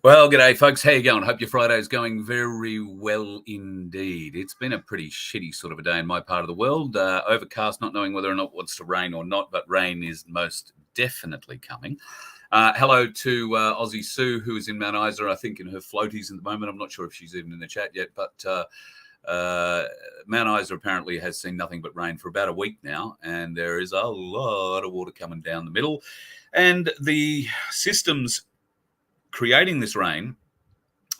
Well, g'day, folks. How you going? Hope your Friday's going very well indeed. It's been a pretty shitty sort of a day in my part of the world. Overcast, not knowing whether or not wants to rain or not, but rain is most definitely coming. Hello to Aussie Sue, who is in Mount Isa, I think, in her floaties at the moment. I'm not sure if she's even in the chat yet, but Mount Isa apparently has seen nothing but rain for about a week now, and there is a lot of water coming down the middle. And the systems creating this rain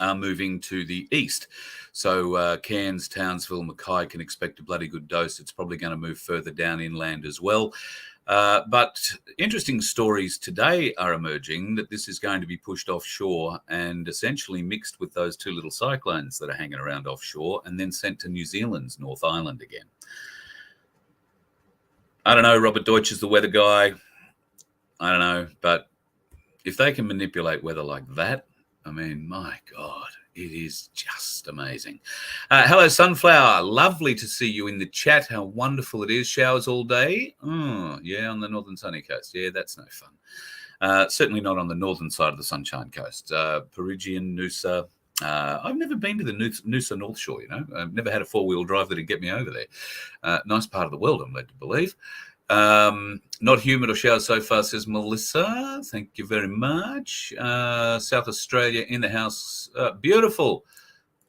are moving to the east. So Cairns, Townsville, Mackay can expect a bloody good dose. It's probably going to move further down inland as well. But interesting stories today are emerging that this is going to be pushed offshore and essentially mixed with those two little cyclones that are hanging around offshore and then sent to New Zealand's North Island again. I don't know, Robert Deutsch is the weather guy. I don't know, but if they can manipulate weather like that, I mean, my God, it is just amazing. Hello, Sunflower. Lovely to see you in the chat. How wonderful it is. Showers all day. Oh, yeah, on the northern sunny coast. Yeah, that's no fun. Certainly not on the northern side of the Sunshine Coast. Perugian, Noosa. I've never been to the Noosa North Shore, you know. I've never had a four-wheel drive that'd get me over there. Nice part of the world, I'm led to believe. Not humid or shower so far, says Melissa. Thank you very much. South Australia in the house. Beautiful.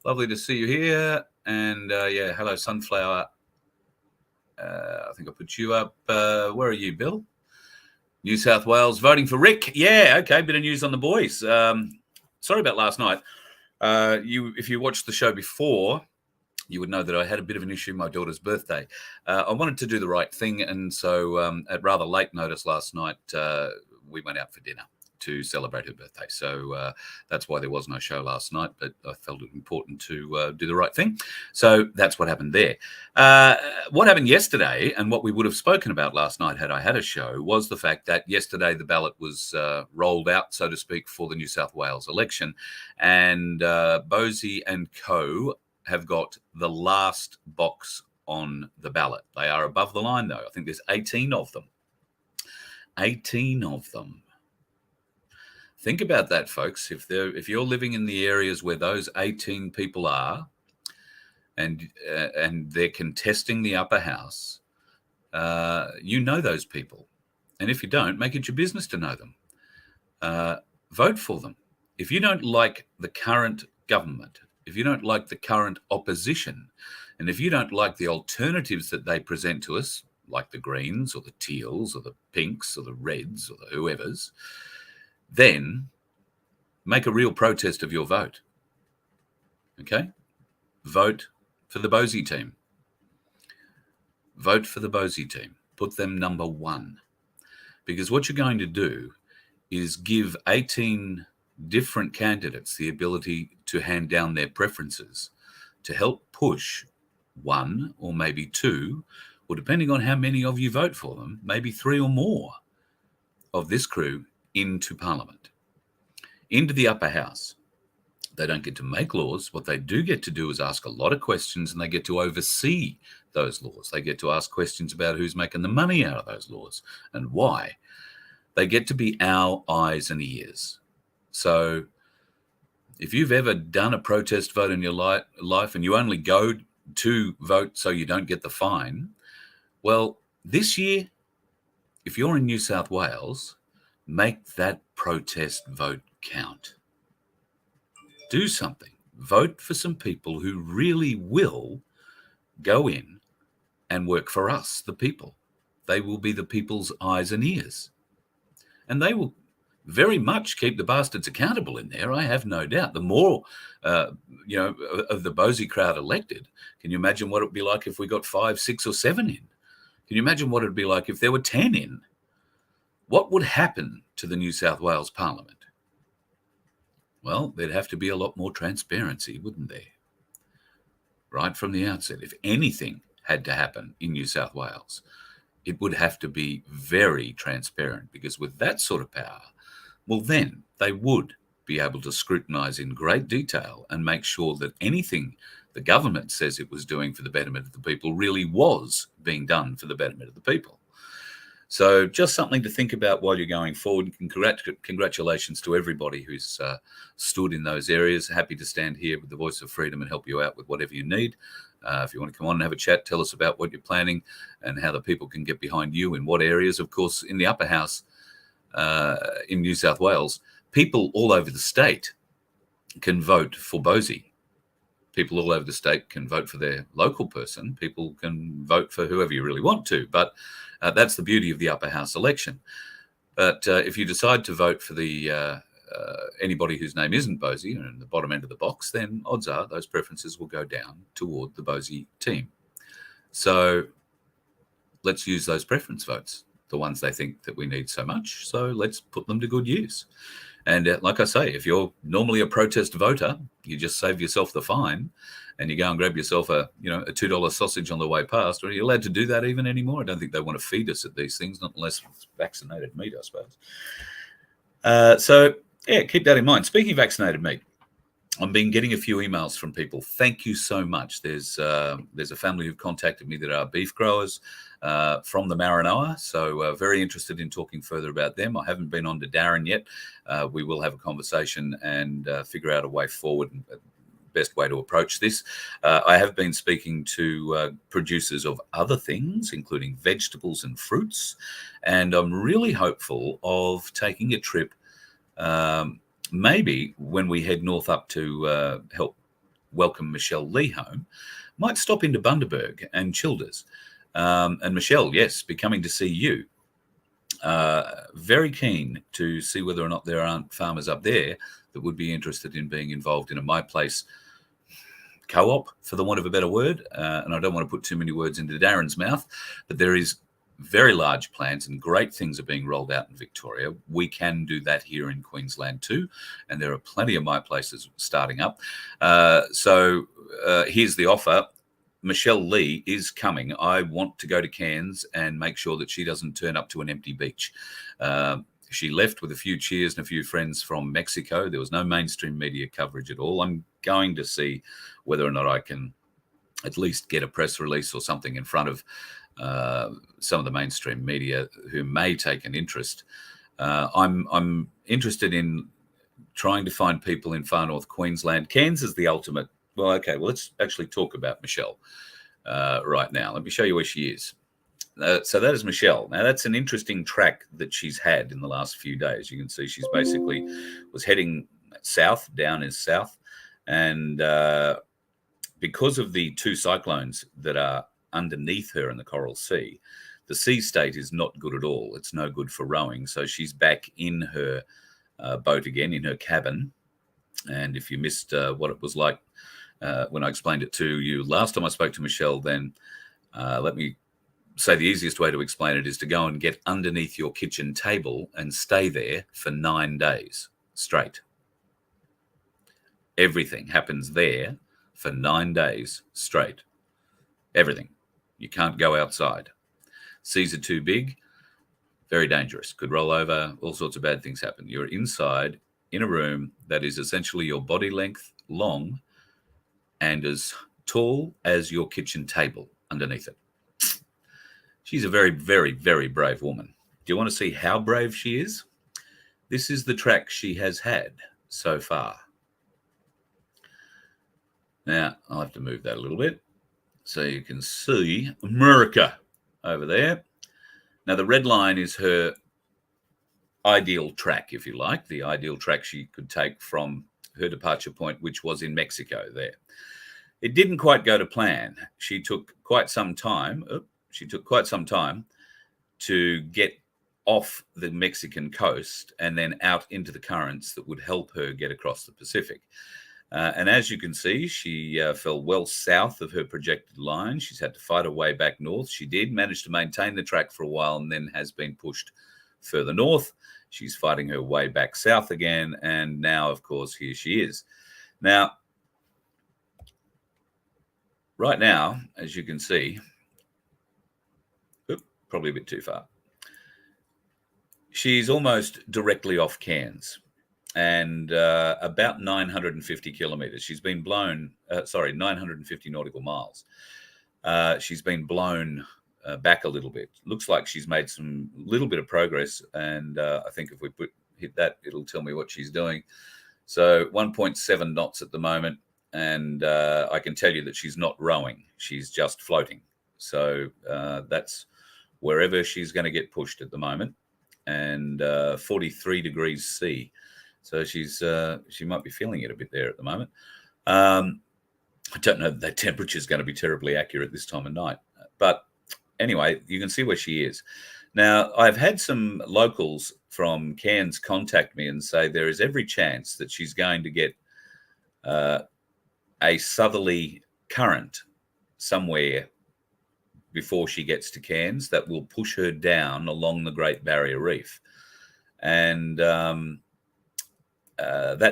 Lovely to see you here. And yeah, hello, Sunflower. I think I put you up. Where are you, Bill? New South Wales voting for Rick. Yeah, okay. Bit of news on the boys. Sorry about last night. If you watched the show before, you would know that I had a bit of an issue, my daughter's birthday. I wanted to do the right thing, and so at rather late notice last night, we went out for dinner to celebrate her birthday. So that's why there was no show last night, but I felt it important to do the right thing. So that's what happened there. What happened yesterday, and what we would have spoken about last night had I had a show, was the fact that yesterday the ballot was rolled out, so to speak, for the New South Wales election, and Bosey and co have got the last box on the ballot. They are above the line, though. I think there's 18 of them. 18 of them. Think about that, folks. If you're living in the areas where those 18 people are, and they're contesting the upper house, you know those people. And if you don't, make it your business to know them. Vote for them. If you don't like the current government, if you don't like the current opposition, and if you don't like the alternatives that they present to us, like the Greens or the Teals or the Pinks or the Reds or the whoever's, then make a real protest of your vote. Okay? Vote for the Bosey team. Vote for the Bosey team. Put them number one. Because what you're going to do is give 18 different candidates the ability to hand down their preferences to help push one or maybe two, or depending on how many of you vote for them, maybe three or more of this crew into Parliament, into the upper house. They don't get to make laws. What they do get to do is ask a lot of questions, and they get to oversee those laws. They get to ask questions about who's making the money out of those laws and why. They get to be our eyes and ears. So if you've ever done a protest vote in your life and you only go to vote so you don't get the fine, well, this year, if you're in New South Wales, make that protest vote count. Do something. Vote for some people who really will go in and work for us, the people. They will be the people's eyes and ears. And they will very much keep the bastards accountable in there, I have no doubt. The more, of the Bosey crowd elected, can you imagine what it would be like if we got 5, 6 or 7 in? Can you imagine what it would be like if there were 10 in? What would happen to the New South Wales Parliament? Well, there'd have to be a lot more transparency, wouldn't there? Right from the outset, if anything had to happen in New South Wales, it would have to be very transparent, because with that sort of power, well, then they would be able to scrutinise in great detail and make sure that anything the government says it was doing for the betterment of the people really was being done for the betterment of the people. So just something to think about while you're going forward. Congratulations to everybody who's stood in those areas. Happy to stand here with the voice of freedom and help you out with whatever you need. If you want to come on and have a chat, tell us about what you're planning and how the people can get behind you in what areas. Of course, in the Upper House in New South Wales, people all over the state can vote for Bosie. People all over the state can vote for their local person. People can vote for whoever you really want to. But that's the beauty of the Upper House election. But if you decide to vote for the anybody whose name isn't Bosie in the bottom end of the box, then odds are those preferences will go down toward the Bosie team. So let's use those preference votes, the ones they think that we need so much. So let's put them to good use. And like I say, if you're normally a protest voter, you just save yourself the fine and you go and grab yourself a $2 sausage on the way past. Are you allowed to do that even anymore? I don't think they want to feed us at these things, not unless it's vaccinated meat, I suppose. So, yeah, keep that in mind. Speaking of vaccinated meat, I've been getting a few emails from people. Thank you so much. There's a family who've contacted me that are beef growers from the Maranoa, so very interested in talking further about them. I haven't been on to Darren yet. We will have a conversation and figure out a way forward, best way to approach this. I have been speaking to producers of other things, including vegetables and fruits, and I'm really hopeful of taking a trip maybe when we head north up to help welcome Michelle Lee home, might stop into Bundaberg and Childers. And Michelle, yes, be coming to see you. Very keen to see whether or not there aren't farmers up there that would be interested in being involved in a My Place co-op, for the want of a better word. And I don't want to put too many words into Darren's mouth, but there is very large plans and great things are being rolled out in Victoria. We can do that here in Queensland too, and there are plenty of My Places starting up. So here's the offer. Michelle Lee is coming. I want to go to Cairns and make sure that she doesn't turn up to an empty beach. She left with a few cheers and a few friends from Mexico. There was no mainstream media coverage at all. I'm going to see whether or not I can at least get a press release or something in front of some of the mainstream media who may take an interest. I'm interested in trying to find people in far north Queensland. Cairns is the ultimate. Well, okay, well, let's actually talk about Michelle right now. Let me show you where she is. So that is Michelle. Now, that's an interesting track that she's had in the last few days. You can see she's basically was heading south, down is south. And because of the two cyclones that are underneath her in the Coral Sea, the sea state is not good at all. It's no good for rowing. So she's back in her boat again, in her cabin. And if you missed what it was like when I explained it to you last time I spoke to Michelle, then let me say the easiest way to explain it is to go and get underneath your kitchen table and stay there for 9 days straight. Everything happens there for 9 days straight. Everything. You can't go outside. Seas are too big, very dangerous. Could roll over, all sorts of bad things happen. You're inside in a room that is essentially your body length long and as tall as your kitchen table underneath it. She's a very, very, very brave woman. Do you want to see how brave she is? This is the track she has had so far. Now, I'll have to move that a little bit so you can see America over there. Now, the red line is her ideal track, if you like, the ideal track she could take from her departure point, which was in Mexico there. It didn't quite go to plan. She took quite some time to get off the Mexican coast and then out into the currents that would help her get across the Pacific. And as you can see, she fell well south of her projected line. She's had to fight her way back north. She did manage to maintain the track for a while and then has been pushed further north. She's fighting her way back south again. And now, of course, here she is. Now, right now, as you can see, probably a bit too far. She's almost directly off Cairns and about 950 kilometers. She's been blown, 950 nautical miles. She's been blown back a little bit. Looks like she's made some little bit of progress, and I think if we hit that, it'll tell me what she's doing. So 1.7 knots at the moment, and I can tell you that she's not rowing; she's just floating. So that's wherever she's going to get pushed at the moment, and 43 degrees C. So she might be feeling it a bit there at the moment. I don't know that the temperature is going to be terribly accurate this time of night, but anyway, you can see where she is. Now, I've had some locals from Cairns contact me and say there is every chance that she's going to get a southerly current somewhere before she gets to Cairns that will push her down along the Great Barrier Reef. And that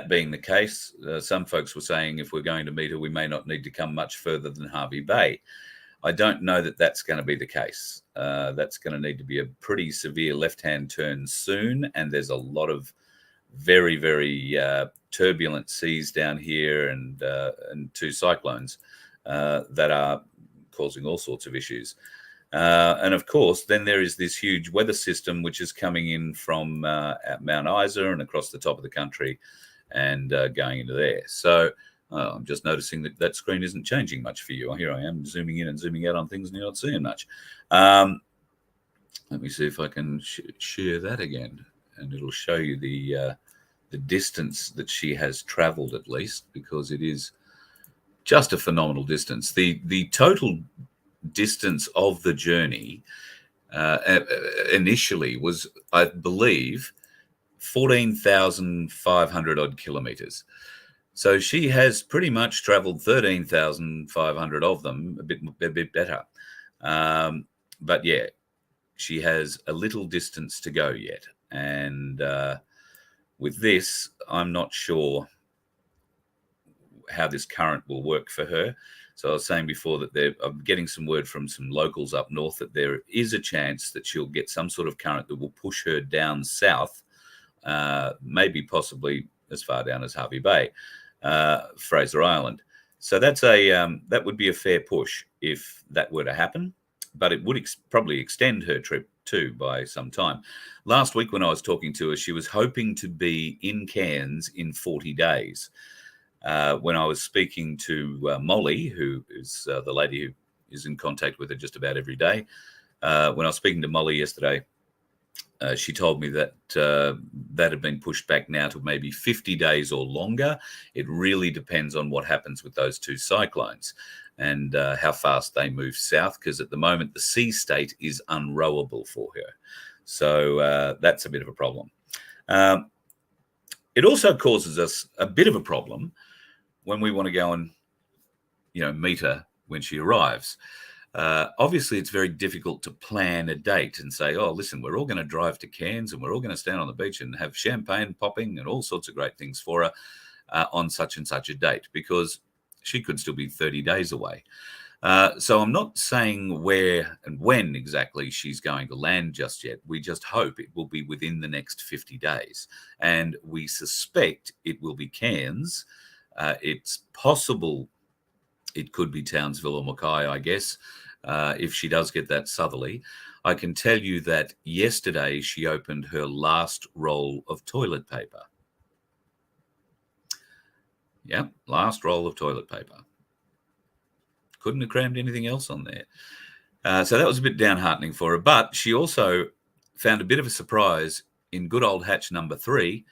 being the case, some folks were saying if we're going to meet her, we may not need to come much further than Hervey Bay. I don't know that that's going to be the case. That's going to need to be a pretty severe left-hand turn soon, and there's a lot of very, very turbulent seas down here, and two cyclones that are causing all sorts of issues. And of course, then there is this huge weather system which is coming in from Mount Isa and across the top of the country and going into there. So I'm just noticing that that screen isn't changing much for you. Here I am zooming in and zooming out on things and you're not seeing much. Let me see if I can share that again, and it'll show you the distance that she has traveled, at least, because it is just a phenomenal distance. The total distance of the journey initially was, I believe, 14,500 odd kilometers. So she has pretty much traveled 13,500 of them, a bit better. But yeah, she has a little distance to go yet. And with this, I'm not sure how this current will work for her. So I was saying before that I'm getting some word from some locals up north that there is a chance that she'll get some sort of current that will push her down south, maybe possibly as far down as Hervey Bay, Fraser Island. So that's that would be a fair push if that were to happen, but it would probably extend her trip too by some time. Last week when I was talking to her, she was hoping to be in Cairns in 40 days. When I was speaking to Molly, who is the lady who is in contact with her just about every day, when I was speaking to Molly yesterday, she told me that that had been pushed back now to maybe 50 days or longer. It really depends on what happens with those two cyclones and how fast they move south, because at the moment the sea state is unrowable for her. So that's a bit of a problem. It also causes us a bit of a problem when we want to go and, meet her when she arrives. Obviously, it's very difficult to plan a date and say, oh, listen, we're all going to drive to Cairns and we're all going to stand on the beach and have champagne popping and all sorts of great things for her on such and such a date, because she could still be 30 days away. So I'm not saying where and when exactly she's going to land just yet. We just hope it will be within the next 50 days. And we suspect it will be Cairns. It's possible it could be Townsville or Mackay, I guess, if she does get that southerly. I can tell you that yesterday she opened her last roll of toilet paper. Yeah, last roll of toilet paper. Couldn't have crammed anything else on there. So that was a bit downheartening for her. But she also found a bit of a surprise in good old hatch number 3,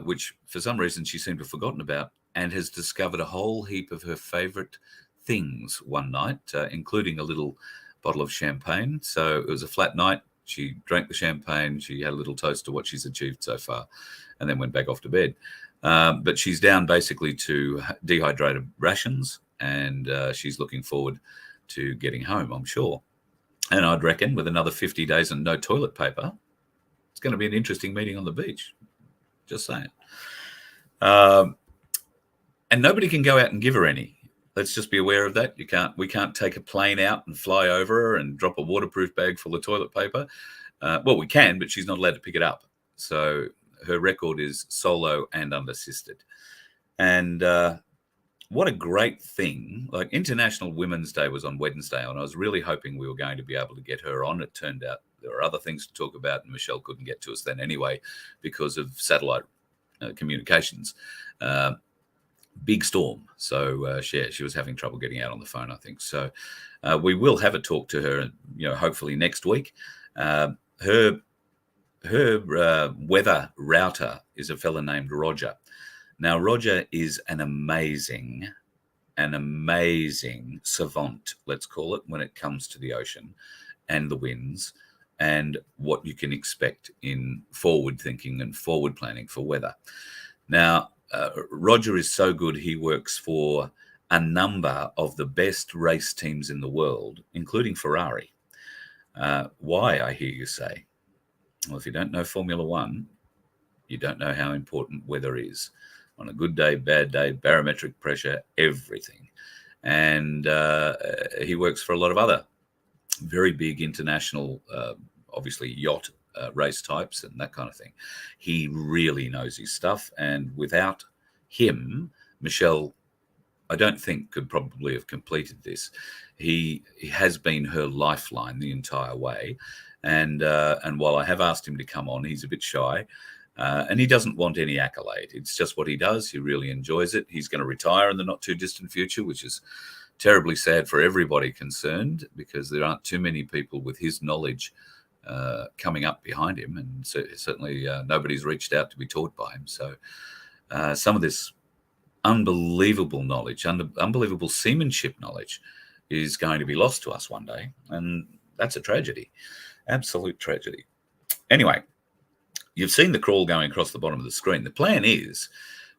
which for some reason she seemed to have forgotten about, and has discovered a whole heap of her favourite things one night, including a little bottle of champagne. So it was a flat night. She drank the champagne. She had a little toast to what she's achieved so far, and then went back off to bed. But she's down basically to dehydrated rations, and she's looking forward to getting home, I'm sure. And I'd reckon with another 50 days and no toilet paper, it's going to be an interesting meeting on the beach. Just saying. And nobody can go out and give her any. Let's just be aware of that. We can't take a plane out and fly over her and drop a waterproof bag full of toilet paper. Well, we can, but she's not allowed to pick it up. So her record is solo and unassisted. And what a great thing. Like International Women's Day was on Wednesday, and I was really hoping we were going to be able to get her on. It turned out there were other things to talk about, and Michelle couldn't get to us then anyway because of satellite communications. Big storm. So she was having trouble getting out on the phone, I think. So we will have a talk to her, hopefully next week. Her weather router is a fella named Roger. Now, Roger is an amazing savant, let's call it, when it comes to the ocean and the winds and what you can expect in forward thinking and forward planning for weather. Now, Roger is so good, he works for a number of the best race teams in the world, including Ferrari. Why, I hear you say? Well, if you don't know Formula One, you don't know how important weather is. On a good day, bad day, barometric pressure, everything. And he works for a lot of other very big international, obviously yacht race types and that kind of thing. He really knows his stuff. And without him, Michelle, I don't think could probably have completed this. He has been her lifeline the entire way. And while I have asked him to come on, he's a bit shy. And he doesn't want any accolade. It's just what he does. He really enjoys it. He's going to retire in the not too distant future, which is terribly sad for everybody concerned because there aren't too many people with his knowledge coming up behind him. And certainly nobody's reached out to be taught by him. So some of this unbelievable knowledge, unbelievable seamanship knowledge is going to be lost to us one day. And that's a tragedy, absolute tragedy. Anyway, you've seen the crawl going across the bottom of the screen. The plan is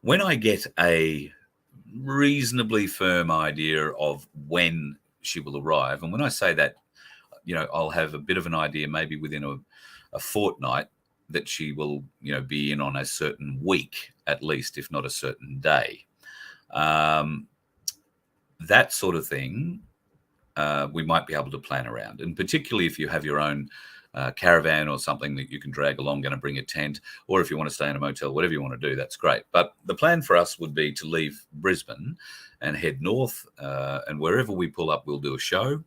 when I get a reasonably firm idea of when she will arrive, and when I say that, I'll have a bit of an idea maybe within a fortnight that she will, be in on a certain week at least, if not a certain day. That sort of thing we might be able to plan around. And particularly if you have your own caravan or something that you can drag along, going to bring a tent, or if you want to stay in a motel, whatever you want to do, that's great. But the plan for us would be to leave Brisbane and head north, and wherever we pull up, we'll do a show.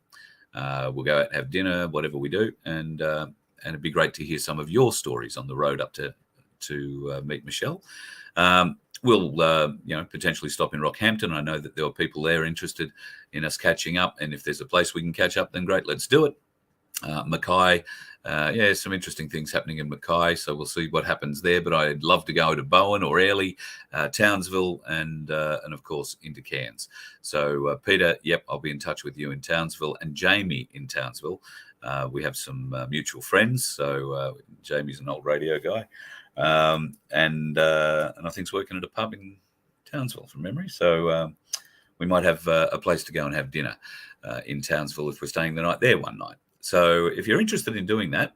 We'll go out and have dinner, whatever we do, and it'd be great to hear some of your stories on the road up to meet Michelle. We'll potentially stop in Rockhampton. I know that there are people there interested in us catching up, and if there's a place we can catch up, then great, let's do it. Mackay, some interesting things happening in Mackay, so we'll see what happens there. But I'd love to go to Bowen or Airlie, Townsville, and of course into Cairns. So Peter, I'll be in touch with you in Townsville, and Jamie in Townsville. We have some mutual friends. So Jamie's an old radio guy, and I think he's working at a pub in Townsville from memory. So we might have a place to go and have dinner in Townsville if we're staying the night there one night. So if you're interested in doing that,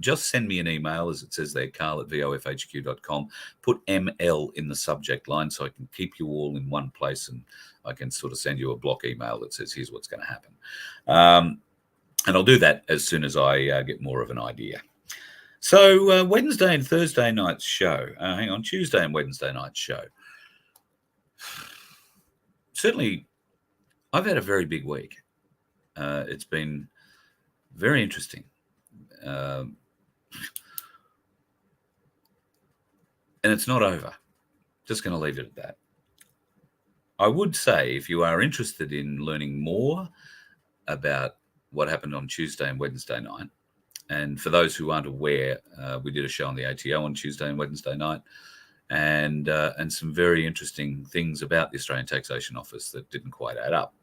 just send me an email, as it says there, carl@vofhq.com. Put ML in the subject line so I can keep you all in one place, and I can sort of send you a block email that says, here's what's going to happen. And I'll do that as soon as I get more of an idea. So Wednesday and Thursday night's show. Tuesday and Wednesday night's show. Certainly, I've had a very big week. It's been very interesting. And it's not over. Just going to leave it at that. I would say if you are interested in learning more about what happened on Tuesday and Wednesday night, and for those who aren't aware, we did a show on the ATO on Tuesday and Wednesday night, and some very interesting things about the Australian Taxation Office that didn't quite add up.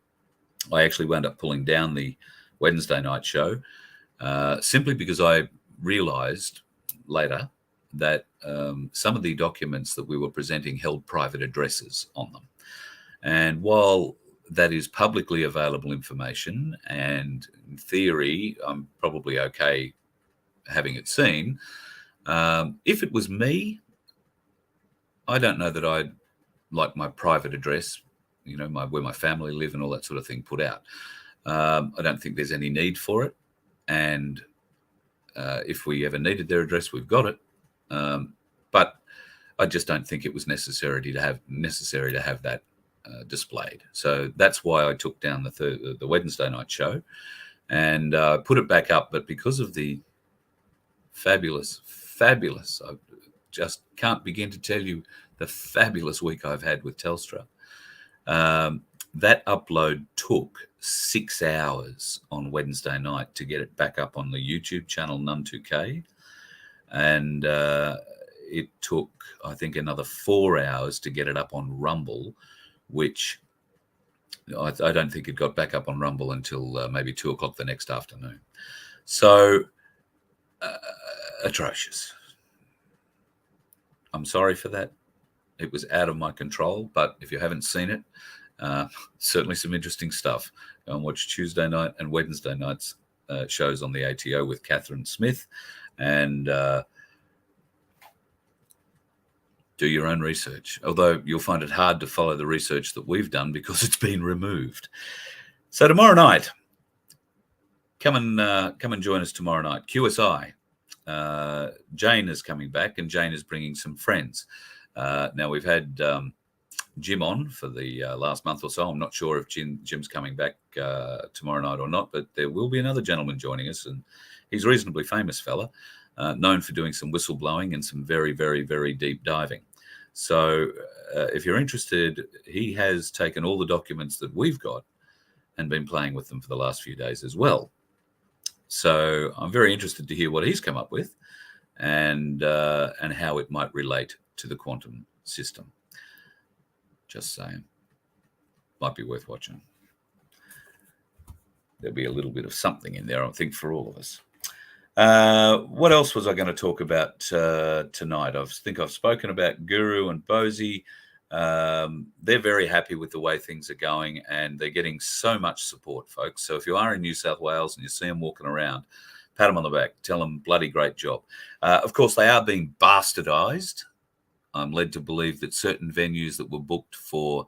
I actually wound up pulling down the Wednesday night show simply because I realised later that some of the documents that we were presenting held private addresses on them. And while that is publicly available information, and in theory, I'm probably okay having it seen, if it was me, I don't know that I'd like my private address, where my family live and all that sort of thing put out. I don't think there's any need for it. And if we ever needed their address, we've got it. But I just don't think it was necessary to have that displayed. So that's why I took down the Wednesday night show and put it back up. But because of the fabulous, I just can't begin to tell you the fabulous week I've had with Telstra. That upload took 6 hours on Wednesday night to get it back up on the YouTube channel None2K. And it took, I think, another 4 hours to get it up on Rumble, which I don't think it got back up on Rumble until maybe 2 o'clock the next afternoon. So atrocious. I'm sorry for that. It was out of my control, but if you haven't seen it, certainly some interesting stuff. Go and watch Tuesday night and Wednesday nights shows on the ATO with Catherine Smith, and do your own research. Although you'll find it hard to follow the research that we've done because it's been removed. So tomorrow night, come and join us tomorrow night. QSI. Jane is coming back, and Jane is bringing some friends. Now we've had Jim on for the last month or so. I'm not sure if Jim's coming back tomorrow night or not, but there will be another gentleman joining us, and he's a reasonably famous fella, known for doing some whistleblowing and some very, very, very deep diving. So if you're interested, he has taken all the documents that we've got and been playing with them for the last few days as well. So I'm very interested to hear what he's come up with and how it might relate to the quantum system. Just saying. Might be worth watching. There'll be a little bit of something in there, I think, for all of us. What else was I going to talk about tonight? I think I've spoken about Guru and Bosie. They're very happy with the way things are going, and they're getting so much support, folks. So if you are in New South Wales and you see them walking around, pat them on the back, tell them bloody great job. Of course, they are being bastardized. I'm led to believe that certain venues that were booked for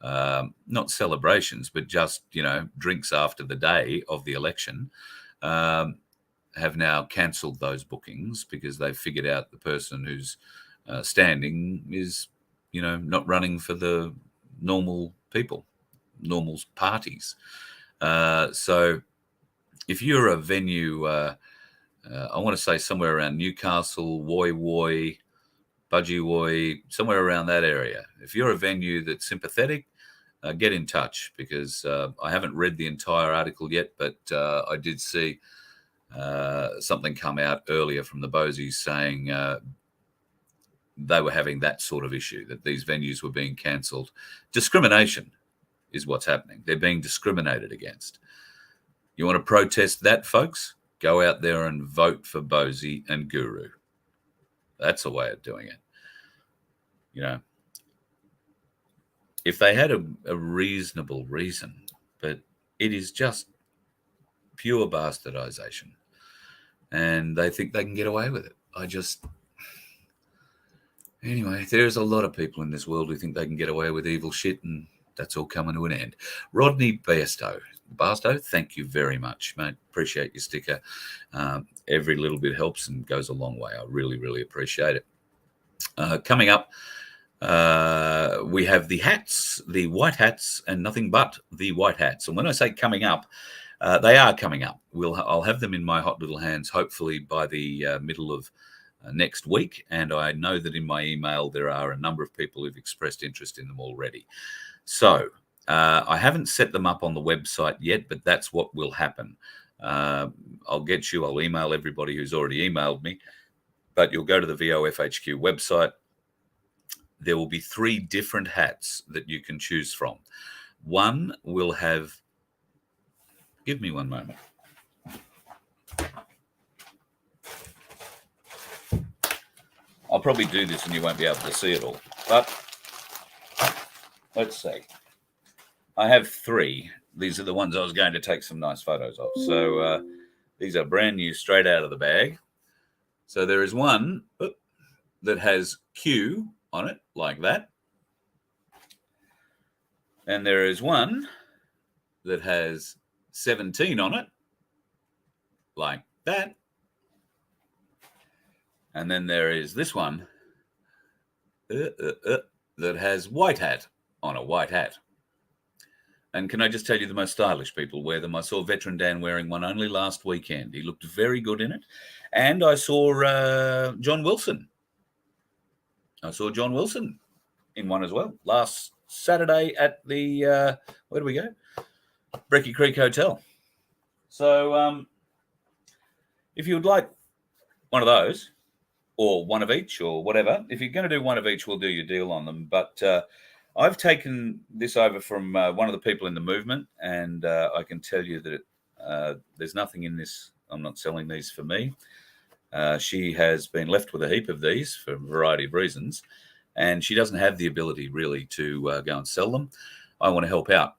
not celebrations, but just, drinks after the day of the election, have now cancelled those bookings because they've figured out the person who's standing is, not running for the normal people, normal parties. So if you're a venue, I want to say somewhere around Newcastle, Woy, Budgie, somewhere around that area. If you're a venue that's sympathetic, get in touch, because I haven't read the entire article yet, but I did see something come out earlier from the Bosies saying they were having that sort of issue, that these venues were being cancelled. Discrimination is what's happening. They're being discriminated against. You want to protest that, folks? Go out there and vote for Bosie and Guru. That's a way of doing it. If they had a reasonable reason, but it is just pure bastardization, and they think they can get away with it. Anyway, there's a lot of people in this world who think they can get away with evil shit, and that's all coming to an end. Rodney Bairstow, thank you very much, mate. Appreciate your sticker. Every little bit helps and goes a long way. I really, really appreciate it. Coming up, we have the hats, the white hats, and nothing but the white hats. And when I say coming up, they are coming up. I'll have them in my hot little hands, hopefully by the middle of next week. And I know that in my email, there are a number of people who've expressed interest in them already. So I haven't set them up on the website yet, but that's what will happen. I'll email everybody who's already emailed me, but you'll go to the VoF HQ website. There will be 3 different hats that you can choose from. One will have, give me one moment. I'll probably do this and you won't be able to see it all, but let's see. I have 3. These are the ones I was going to take some nice photos of. So these are brand new, straight out of the bag. So there is one that has Q on it, like that. And there is one that has 17 on it, like that. And then there is this one that has white hat on a white hat. And can I just tell you, the most stylish people wear them. I saw Veteran Dan wearing one only last weekend. He looked very good in it. And I saw John Wilson. In one as well last Saturday at the, where do we go? Brecky Creek Hotel. So if you would like one of those, or one of each, or whatever, if you're going to do one of each, we'll do your deal on them. But I've taken this over from one of the people in the movement, and I can tell you that there's nothing in this. I'm not selling these for me. She has been left with a heap of these for a variety of reasons, and she doesn't have the ability really to go and sell them. I want to help out.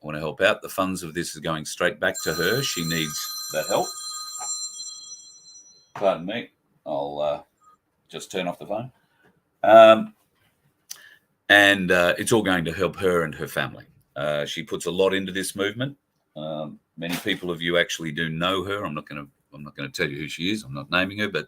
The funds of this are going straight back to her. She needs that help. Pardon me. I'll just turn off the phone. And it's all going to help her and her family. She puts a lot into this movement. Many people of you actually do know her. I'm not going to tell you who she is. I'm not naming her, but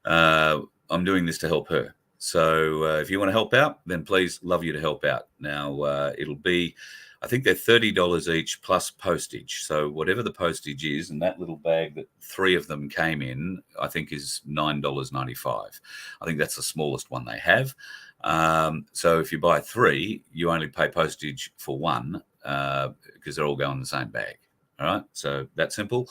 I'm doing this to help her. So if you want to help out, then please, love you to help out. Now it'll be, I think they're $30 each plus postage. So whatever the postage is, and that little bag that 3 of them came in, I think is $9.95. I think that's the smallest one they have. So if you buy 3, you only pay postage for 1 because they're all going in the same bag. All right, so that's simple.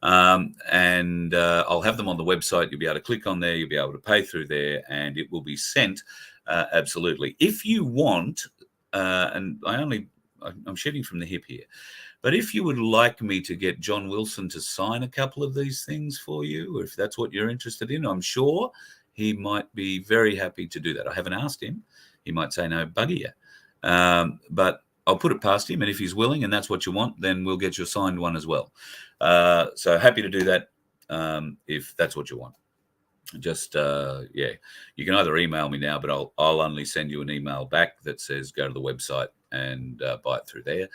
And I'll have them on the website. You'll be able to click on there. You'll be able to pay through there, and it will be sent. Absolutely. If you want, and I'm shooting from the hip here, but if you would like me to get John Wilson to sign a couple of these things for you, or if that's what you're interested in, I'm sure he might be very happy to do that. I haven't asked him. He might say no, bugger you. But I'll put it past him, and if he's willing and that's what you want, then we'll get you a signed one as well. So happy to do that if that's what you want. Just, yeah, you can either email me now, but I'll only send you an email back that says go to the website and buy it through there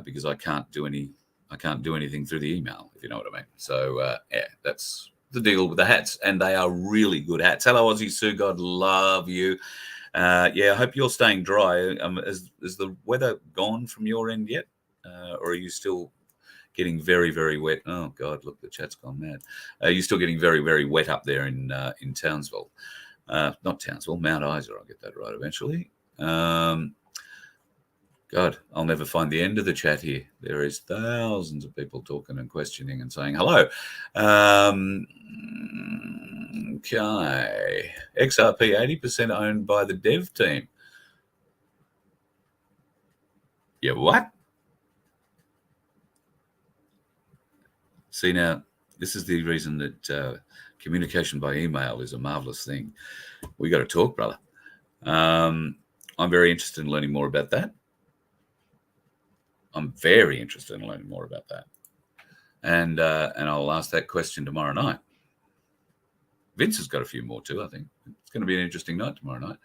because I can't do anything through the email, if you know what I mean. So, yeah, that's the deal with the hats, and they are really good hats. Hello, Aussie Sue. God love you. Yeah, I hope you're staying dry. Is the weather gone from your end yet, or are you still getting very, very wet? Oh God, look, the chat's gone mad. Are you still getting very, very wet up there in Townsville? Not Townsville, Mount Isa. I'll get that right eventually. God, I'll never find the end of the chat here. There is thousands of people talking and questioning and saying hello. Okay. XRP 80% owned by the dev team. Yeah, what? See, now, this is the reason that communication by email is a marvelous thing. We got to talk, brother. I'm very interested in learning more about that. I'm very interested in learning more about that. And I'll ask that question tomorrow night. Vince has got a few more too, I think. It's going to be an interesting night tomorrow night.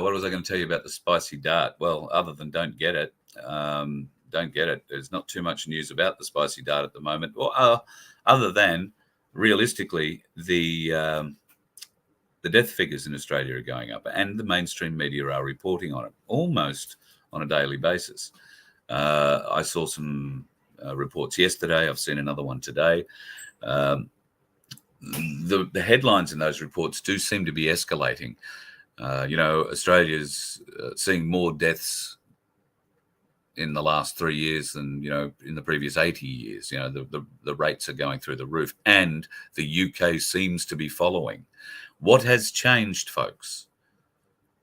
What was I going to tell you about the spicy dart? Well, other than don't get it. Don't get it. There's not too much news about the spicy dart at the moment. Well, other than realistically, the death figures in Australia are going up, and the mainstream media are reporting on it almost on a daily basis. I saw some reports yesterday. I've seen another one today. The headlines in those reports do seem to be escalating. Australia's seeing more deaths in the last 3 years than, in the previous 80 years. The rates are going through the roof, and the UK seems to be following. What has changed, folks?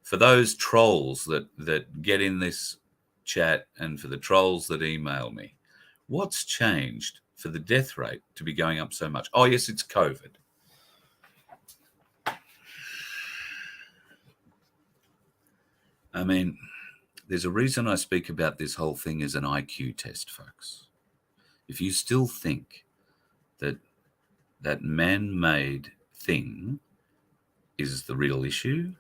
For those trolls that get in this chat and for the trolls that email me, what's changed for the death rate to be going up so much? Oh, yes, it's COVID. I mean, there's a reason I speak about this whole thing as an IQ test, folks. If you still think that man-made thing is the real issue,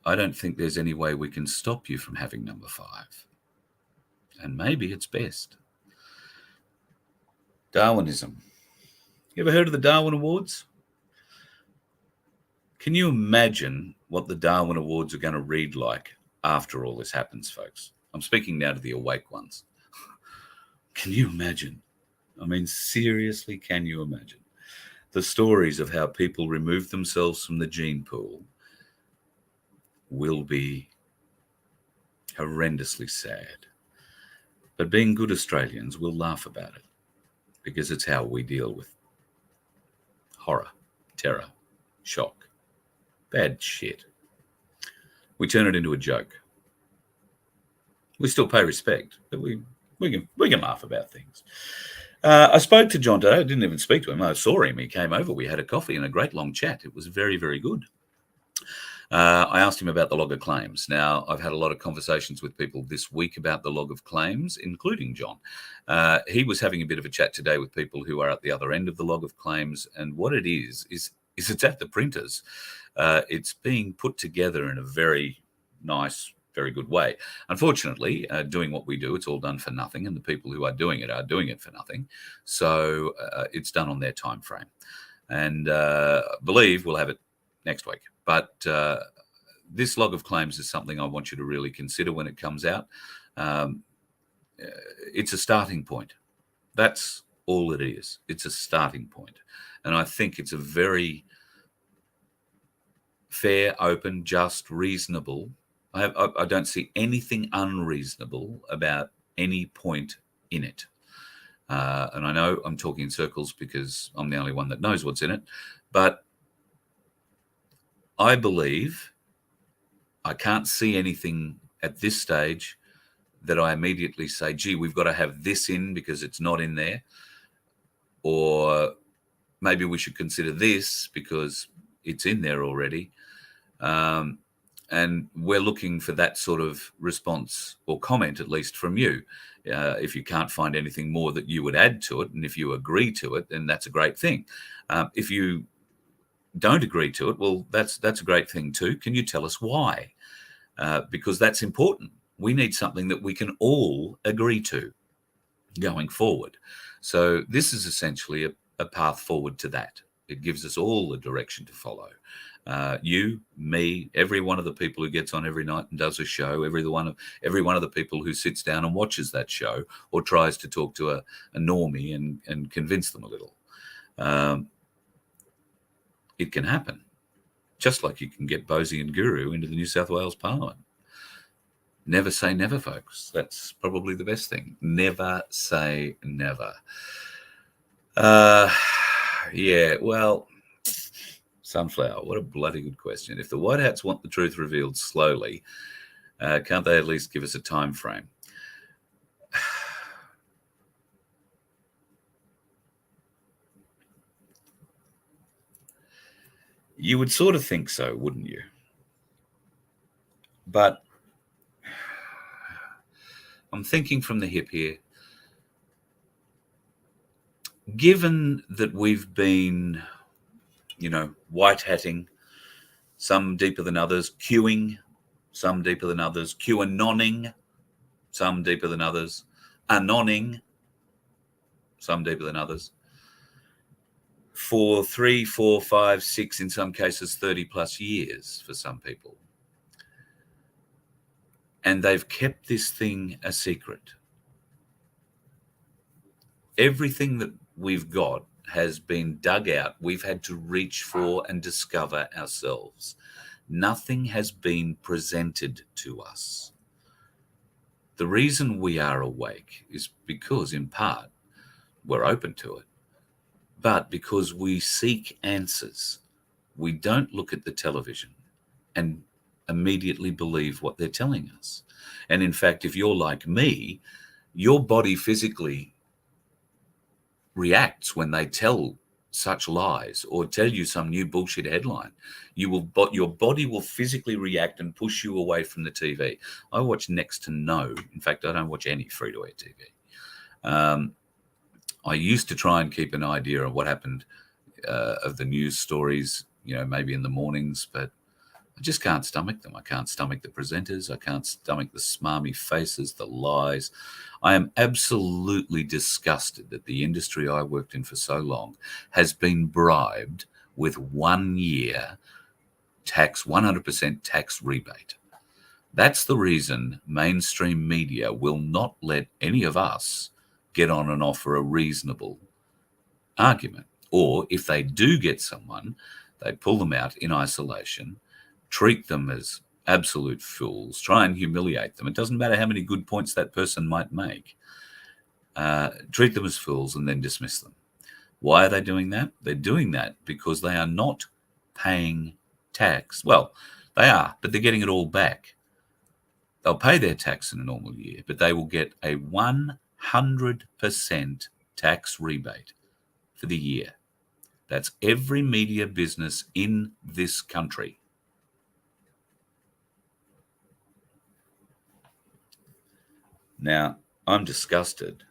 I don't think there's any way we can stop you from having number 5. And maybe it's best. Darwinism. You ever heard of the Darwin Awards? Can you imagine what the Darwin Awards are going to read like after all this happens, folks? I'm speaking now to the awake ones. Can you imagine? I mean, seriously, can you imagine? The stories of how people remove themselves from the gene pool will be horrendously sad. But being good Australians, we'll laugh about it because it's how we deal with horror, terror, shock, bad shit. We turn it into a joke. We still pay respect, but we can laugh about things. I spoke to John today. I didn't even speak to him. I saw him. He came over. We had a coffee and a great long chat. It was very, very good. I asked him about the log of claims. Now, I've had a lot of conversations with people this week about the log of claims, including John. He was having a bit of a chat today with people who are at the other end of the log of claims. And what it is it's at the printers. It's being put together in a very nice, very good way. Unfortunately, doing what we do, it's all done for nothing, and the people who are doing it for nothing. So it's done on their time frame, and believe we'll have it next week. But this log of claims is something I want you to really consider when it comes out. It's a starting point. That's all it is. It's a starting point, and I think it's a very fair, open, just, reasonable. I don't see anything unreasonable about any point in it. And I know I'm talking in circles because I'm the only one that knows what's in it. But I believe I can't see anything at this stage that I immediately say, gee, we've got to have this in because it's not in there. Or maybe we should consider this because it's in there already. And we're looking for that sort of response or comment, at least from you. If you can't find anything more that you would add to it, and if you agree to it, then that's a great thing. If you don't agree to it, well, that's a great thing too. Can you tell us why? Because that's important. We need something that we can all agree to going forward. So this is essentially a path forward to that. It gives us all a direction to follow. You, me, every one of the people who gets on every night and does a show, every one of the people who sits down and watches that show or tries to talk to a normie and convince them a little. It can happen. Just like you can get Bosie and Guru into the New South Wales Parliament. Never say never, folks. That's probably the best thing. Never say never. Yeah, well, Sunflower, what a bloody good question. If the White Hats want the truth revealed slowly, can't they at least give us a time frame? You would sort of think so, wouldn't you? But I'm thinking from the hip here. Given that we've been, white hatting, some deeper than others, queuing, some deeper than others, QAnoning, some deeper than others, anoning, some deeper than others, for 3, 4, 5, 6, in some cases 30 plus years for some people. And they've kept this thing a secret. Everything that we've got has been dug out. We've had to reach for and discover ourselves. Nothing has been presented to us. The reason we are awake is because, in part, we're open to it, but because we seek answers. We don't look at the television and immediately believe what they're telling us. And in fact, if you're like me, your body physically reacts when they tell such lies or tell you some new bullshit headline. Your body will physically react and push you away from the TV. I watch next to no. In fact, I don't watch any free-to-air TV. I used to try and keep an idea of what happened of the news stories, maybe in the mornings, but I just can't stomach them. I can't stomach the presenters. I can't stomach the smarmy faces, the lies. I am absolutely disgusted that the industry I worked in for so long has been bribed with 1 year tax, 100% tax rebate. That's the reason mainstream media will not let any of us get on and offer a reasonable argument. Or if they do get someone, they pull them out in isolation, treat them as absolute fools, try and humiliate them. It doesn't matter how many good points that person might make. Treat them as fools and then dismiss them. Why are they doing that? They're doing that because they are not paying tax. Well, they are, but they're getting it all back. They'll pay their tax in a normal year, but they will get a 100% tax rebate for the year. That's every media business in this country. Now, I'm disgusted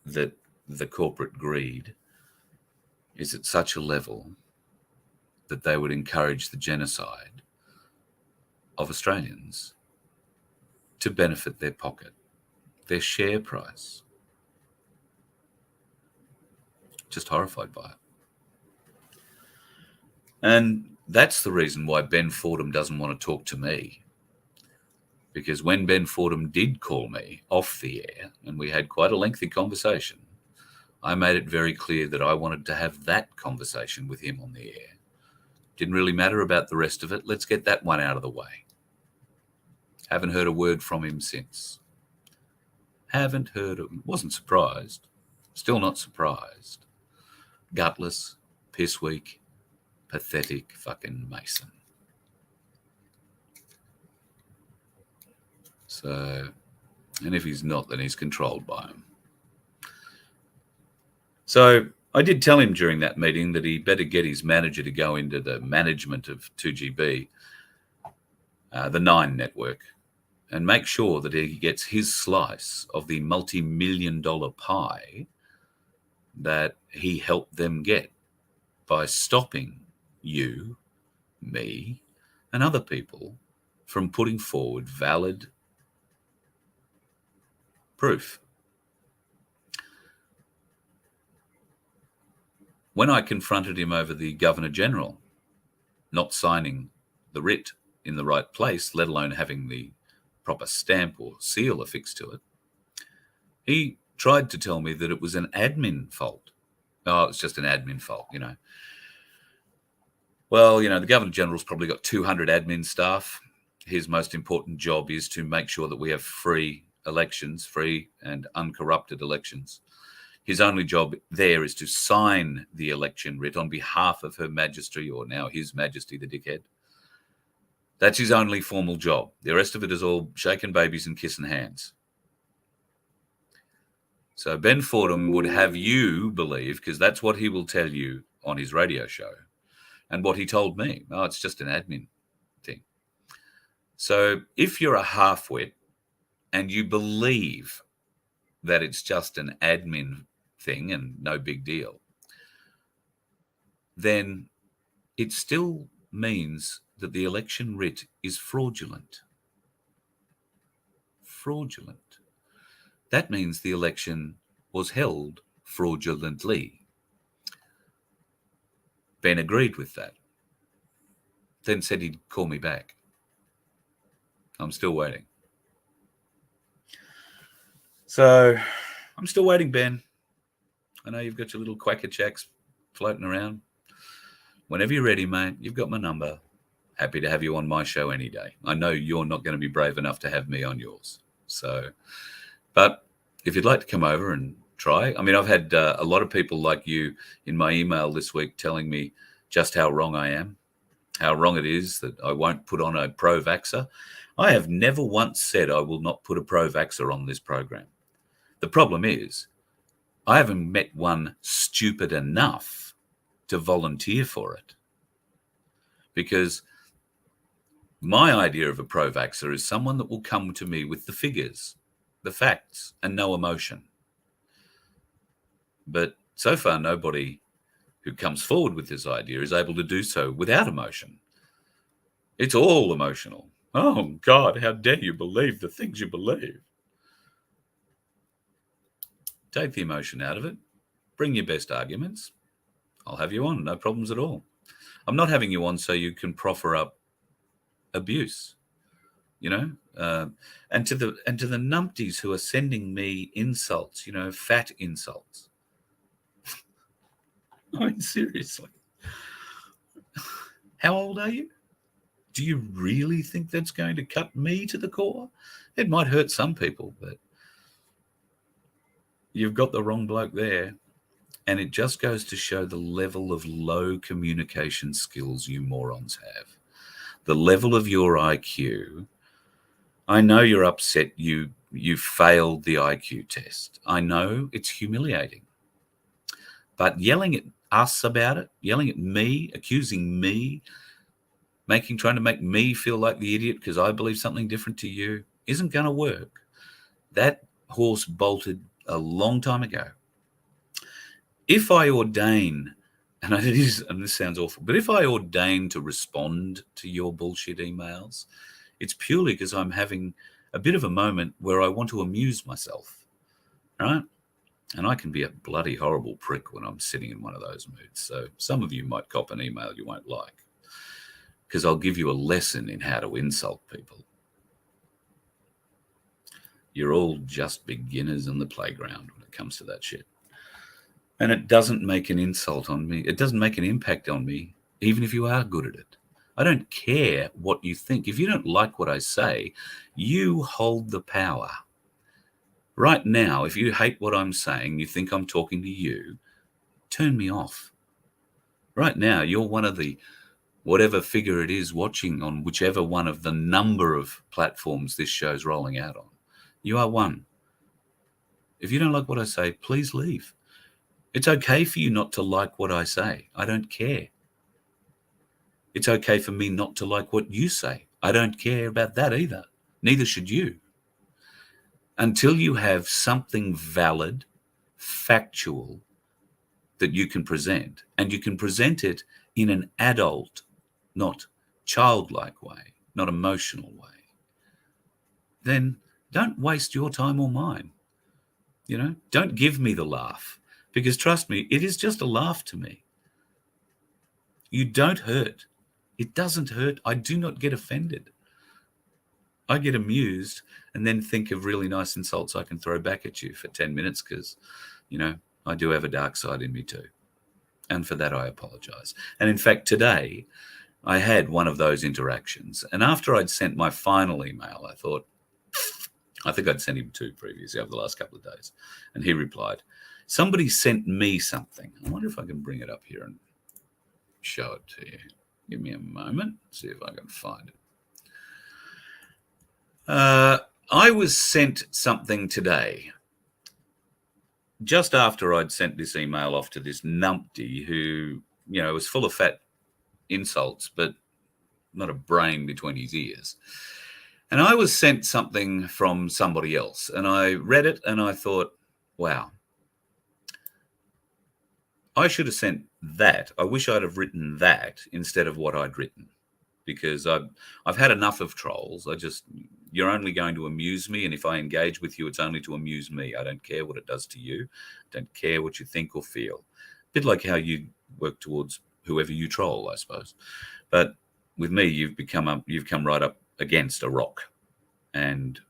that the corporate greed is at such a level that they would encourage the genocide of Australians to benefit their pocket, their share price. Just horrified by it. And that's the reason why Ben Fordham doesn't want to talk to me. Because when Ben Fordham did call me off the air, and we had quite a lengthy conversation, I made it very clear that I wanted to have that conversation with him on the air. Didn't really matter about the rest of it. Let's get that one out of the way. Haven't heard a word from him since. Wasn't surprised. Still not surprised. Gutless, piss weak, pathetic fucking Mason. So, and if he's not, then he's controlled by him. So I did tell him during that meeting that he better get his manager to go into the management of 2GB, the Nine network, and make sure that he gets his slice of the multi-million-dollar pie that he helped them get by stopping you, me, and other people from putting forward valid proof. When I confronted him over the Governor-General not signing the writ in the right place, let alone having the proper stamp or seal affixed to it, he tried to tell me that it was an admin fault. Oh, it's just an admin fault, you know. Well, you know, the Governor-General's probably got 200 admin staff. His most important job is to make sure that we have free elections, free and uncorrupted elections. His only job there is to sign the election writ on behalf of Her Majesty, or now His Majesty, the dickhead. That's his only formal job. The rest of it is all shaking babies and kissing hands. So Ben Fordham would have you believe, because that's what he will tell you on his radio show, and what he told me, oh, it's just an admin thing. So if you're a half-wit and you believe that it's just an admin thing and no big deal, then it still means that the election writ is fraudulent. Fraudulent. That means the election was held fraudulently. Ben agreed with that. Then said he'd call me back. I'm still waiting. So I'm still waiting, Ben. I know you've got your little quacker checks floating around. Whenever you're ready, mate, you've got my number. Happy to have you on my show any day. I know you're not going to be brave enough to have me on yours. So, but if you'd like to come over and try, I mean, I've had a lot of people like you in my email this week telling me just how wrong I am, how wrong it is that I won't put on a pro-vaxxer. I have never once said I will not put a pro-vaxxer on this program. The problem is I haven't met one stupid enough to volunteer for it, because my idea of a pro-vaxxer is someone that will come to me with the figures, the facts, and no emotion. But so far, nobody who comes forward with this idea is able to do so without emotion. It's all emotional. Oh, God, how dare you believe the things you believe? Take the emotion out of it. Bring your best arguments. I'll have you on. No problems at all. I'm not having you on so you can proffer up abuse, you know. And to the numpties who are sending me insults, you know, fat insults. I mean, seriously. How old are you? Do you really think that's going to cut me to the core? It might hurt some people, but you've got the wrong bloke there. And it just goes to show the level of low communication skills you morons have. The level of your IQ. I know you're upset you failed the IQ test. I know it's humiliating. But yelling at us about it, yelling at me, accusing me, trying to make me feel like the idiot because I believe something different to you isn't going to work. That horse bolted a long time ago. If I ordain, and this sounds awful, but if I ordain to respond to your bullshit emails, it's purely because I'm having a bit of a moment where I want to amuse myself, right? And I can be a bloody horrible prick when I'm sitting in one of those moods. So some of you might cop an email you won't like, because I'll give you a lesson in how to insult people. You're all just beginners in the playground when it comes to that shit. And it doesn't make an insult on me. It doesn't make an impact on me, even if you are good at it. I don't care what you think. If you don't like what I say, you hold the power. Right now, if you hate what I'm saying, you think I'm talking to you, turn me off. Right now, you're one of the whatever figure it is watching on whichever one of the number of platforms this show's rolling out on. You are one. If you don't like what I say, please leave. It's okay for you not to like what I say. I don't care. It's okay for me not to like what you say. I don't care about that either. Neither should you. Until you have something valid, factual, that you can present, and you can present it in an adult, not childlike way, not emotional way, then don't waste your time or mine. You know, don't give me the laugh, because trust me, it is just a laugh to me. You don't hurt. It doesn't hurt. I do not get offended. I get amused and then think of really nice insults I can throw back at you for 10 minutes because, you know, I do have a dark side in me too. And for that, I apologize. And in fact, today, I had one of those interactions. And after I'd sent my final email, I thought, I think I'd sent him two previously over the last couple of days. And he replied, somebody sent me something. I wonder if I can bring it up here and show it to you. Give me a moment, see if I can find it. I was sent something today, just after I'd sent this email off to this numpty who, you know, was full of fat insults, but not a brain between his ears. And I was sent something from somebody else, and I read it and I thought, wow, I should have sent that. I wish I'd have written that instead of what I'd written, because I've had enough of trolls. You're only going to amuse me, and if I engage with you, it's only to amuse me. I don't care what it does to you. I don't care what you think or feel. A bit like how you work towards whoever you troll, I suppose. But with me, you've come right up against a rock, and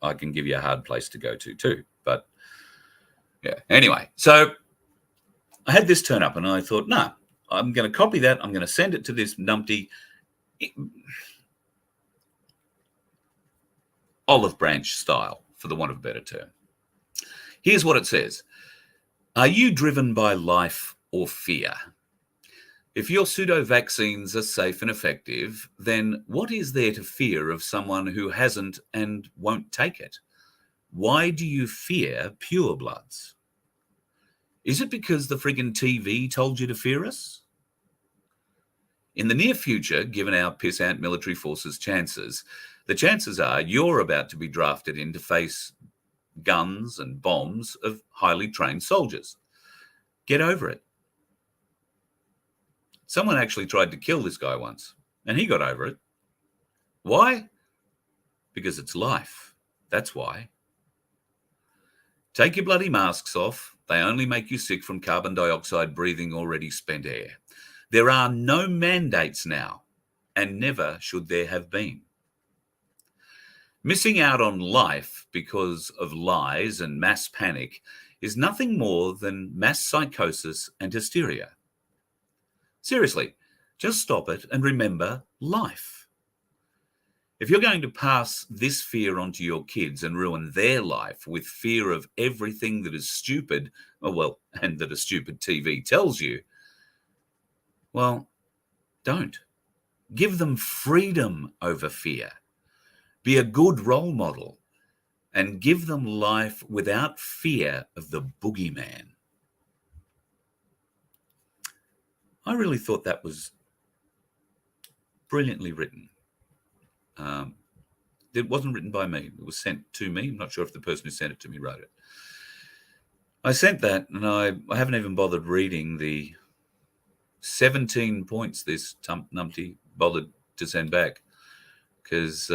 I can give you a hard place to go to too. But yeah, anyway, so I had this turn up, and I thought, no, I'm going to copy that. I'm going to send it to this numpty. Olive branch style, for the want of a better term. Here's what it says. Are you driven by life or fear? If your pseudo-vaccines are safe and effective, then what is there to fear of someone who hasn't and won't take it? Why do you fear purebloods? Is it because the friggin' TV told you to fear us? In the near future, given our pissant military forces' chances, the chances are you're about to be drafted in to face guns and bombs of highly trained soldiers. Get over it. Someone actually tried to kill this guy once, and he got over it. Why? Because it's life. That's why. Take your bloody masks off. They only make you sick from carbon dioxide breathing already spent air. There are no mandates now, and never should there have been. Missing out on life because of lies and mass panic is nothing more than mass psychosis and hysteria. Seriously, just stop it and remember life. If you're going to pass this fear onto your kids and ruin their life with fear of everything that is stupid, and that a stupid TV tells you, well, don't. Give them freedom over fear. Be a good role model and give them life without fear of the boogeyman. I really thought that was brilliantly written. It wasn't written by me. It was sent to me. I'm not sure if the person who sent it to me wrote it. I sent that, and I haven't even bothered reading the 17 points this numpty bothered to send back, because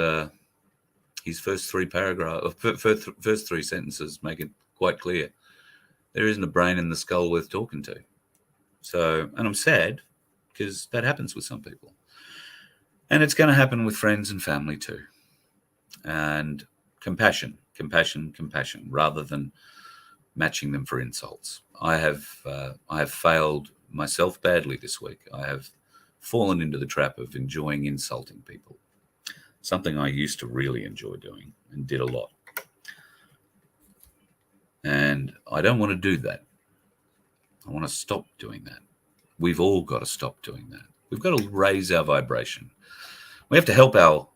his first three sentences make it quite clear there isn't a brain in the skull worth talking to. So, and I'm sad, because that happens with some people. And it's going to happen with friends and family too. And compassion, rather than matching them for insults. I have failed myself badly this week. I have fallen into the trap of enjoying insulting people, something I used to really enjoy doing and did a lot. And I don't want to do that. I want to stop doing that. We've all got to stop doing that. We've got to raise our vibration. We have to help our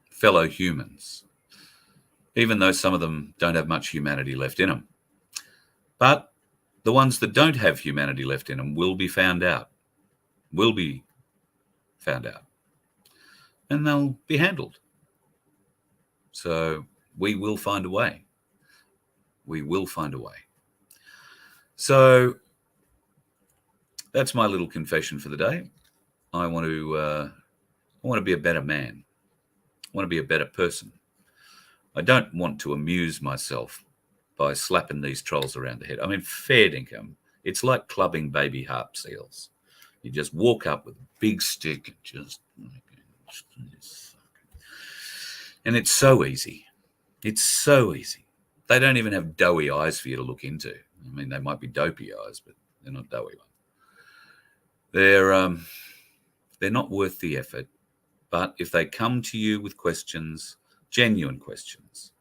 fellow humans, even though some of them don't have much humanity left in them. But the ones that don't have humanity left in them will be found out. And they'll be handled. So we will find a way. So that's my little confession for the day. I want to be a better man. I want to be a better person. I don't want to amuse myself by slapping these trolls around the head. I mean, fair dinkum. It's like clubbing baby harp seals. You just walk up with a big stick and just... And it's so easy. They don't even have doughy eyes for you to look into. I mean, they might be dopey eyes, but they're not doughy ones. They're not worth the effort. But if they come to you with questions, genuine questions,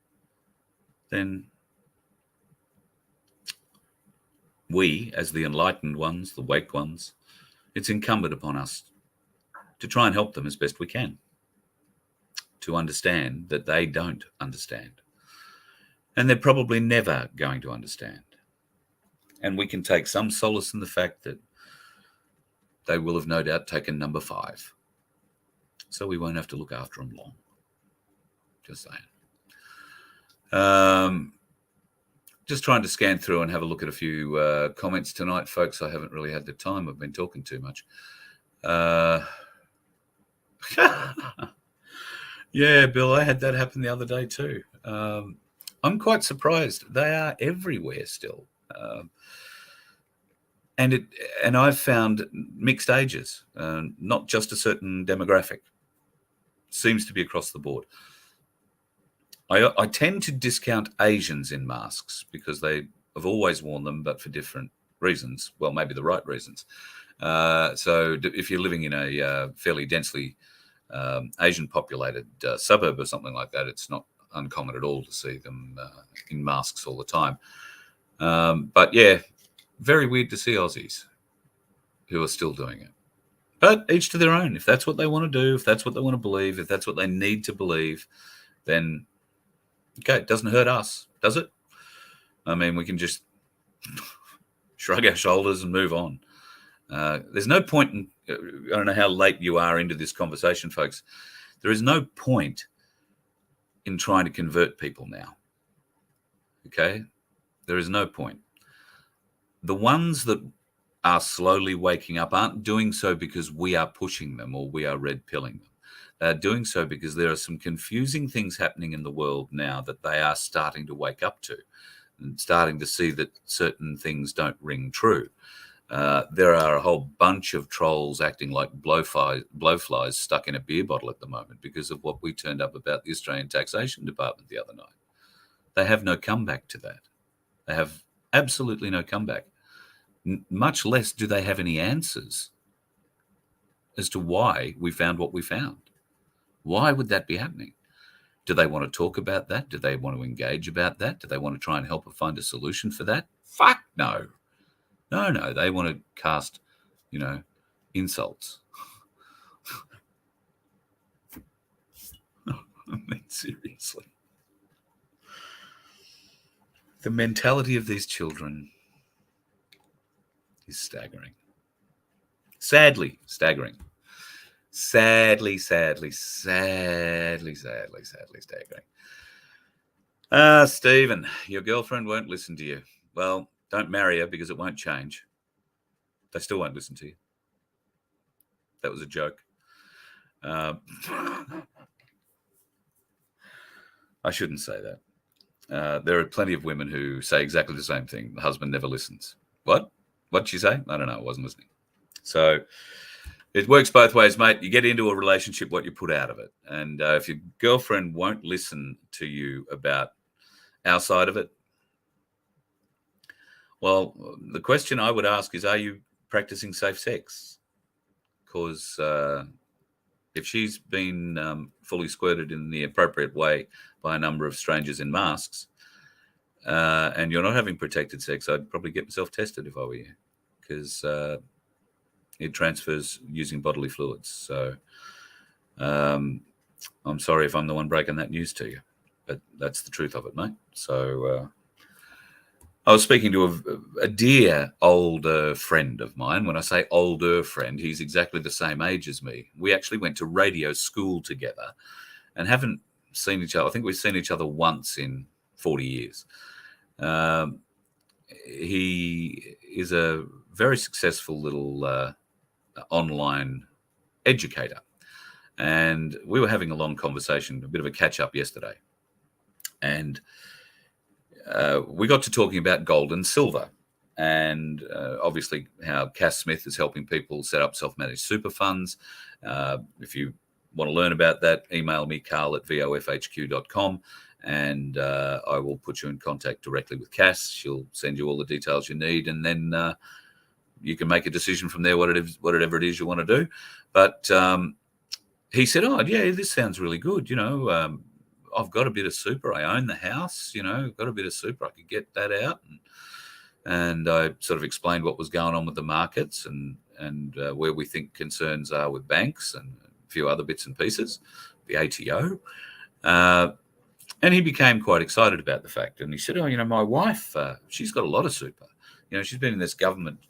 then we, as the enlightened ones, the wake ones, it's incumbent upon us to try and help them as best we can, to understand that they don't understand. And they're probably never going to understand. And we can take some solace in the fact that they will have no doubt taken number 5. So we won't have to look after them long. Just saying. Just trying to scan through and have a look at a few comments tonight, folks. I haven't really had the time. I've been talking too much. Yeah, Bill, I had that happen the other day too. I'm quite surprised. They are everywhere still. And I've found mixed ages, not just a certain demographic. Seems to be across the board. I tend to discount Asians in masks because they have always worn them, but for different reasons. Well, maybe the right reasons. So if you're living in a fairly densely Asian populated suburb or something like that, it's not uncommon at all to see them in masks all the time. But yeah, very weird to see Aussies who are still doing it. But each to their own. If that's what they want to do, if that's what they want to believe, if that's what they need to believe, then okay, it doesn't hurt us, does it? I mean, we can just shrug our shoulders and move on. There's no point in, I don't know how late you are into this conversation, folks. There is no point in trying to convert people now. Okay? There is no point. The ones that are slowly waking up aren't doing so because we are pushing them or we are red pilling them. They're doing so because there are some confusing things happening in the world now that they are starting to wake up to and starting to see that certain things don't ring true. There are a whole bunch of trolls acting like blowflies stuck in a beer bottle at the moment because of what we turned up about the Australian Taxation Department the other night. They have no comeback to that. They have absolutely no comeback. Much less do they have any answers as to why we found what we found. Why would that be happening? Do they want to talk about that? Do they want to engage about that? Do they want to try and help find a solution for that? Fuck no. No, they want to cast, insults. I mean, seriously. The mentality of these children is staggering. Sadly staggering. Sadly staggering. Stephen, your girlfriend won't listen to you. Well, don't marry her because it won't change. They still won't listen to you. That was a joke. I shouldn't say that. There are plenty of women who say exactly the same thing. The husband never listens. What? What'd she say? I don't know. I wasn't listening. So it works both ways, mate. You get into a relationship what you put out of it. And if your girlfriend won't listen to you about our side of it, well, the question I would ask is, are you practicing safe sex? Because if she's been fully squirted in the appropriate way by a number of strangers in masks, and you're not having protected sex, I'd probably get myself tested if I were you, because it transfers using bodily fluids. So I'm sorry if I'm the one breaking that news to you, but that's the truth of it, mate. So I was speaking to a dear older friend of mine. When I say older friend, he's exactly the same age as me. We actually went to radio school together and haven't seen each other. I think we've seen each other once in 40 years. He is a very successful little online educator. And we were having a long conversation, a bit of a catch-up yesterday. And we got to talking about gold and silver, and obviously how Cass Smith is helping people set up self-managed super funds. If you want to learn about that, email me, carl@vofhq.com, and I will put you in contact directly with Cass. She'll send you all the details you need, and then you can make a decision from there, whatever it is you want to do. But he said, oh, yeah, this sounds really good. I've got a bit of super. I own the house, I've got a bit of super. I could get that out. And I sort of explained what was going on with the markets and where we think concerns are with banks and a few other bits and pieces, the ATO. And he became quite excited about the fact. And he said, oh, my wife, she's got a lot of super. She's been in this government,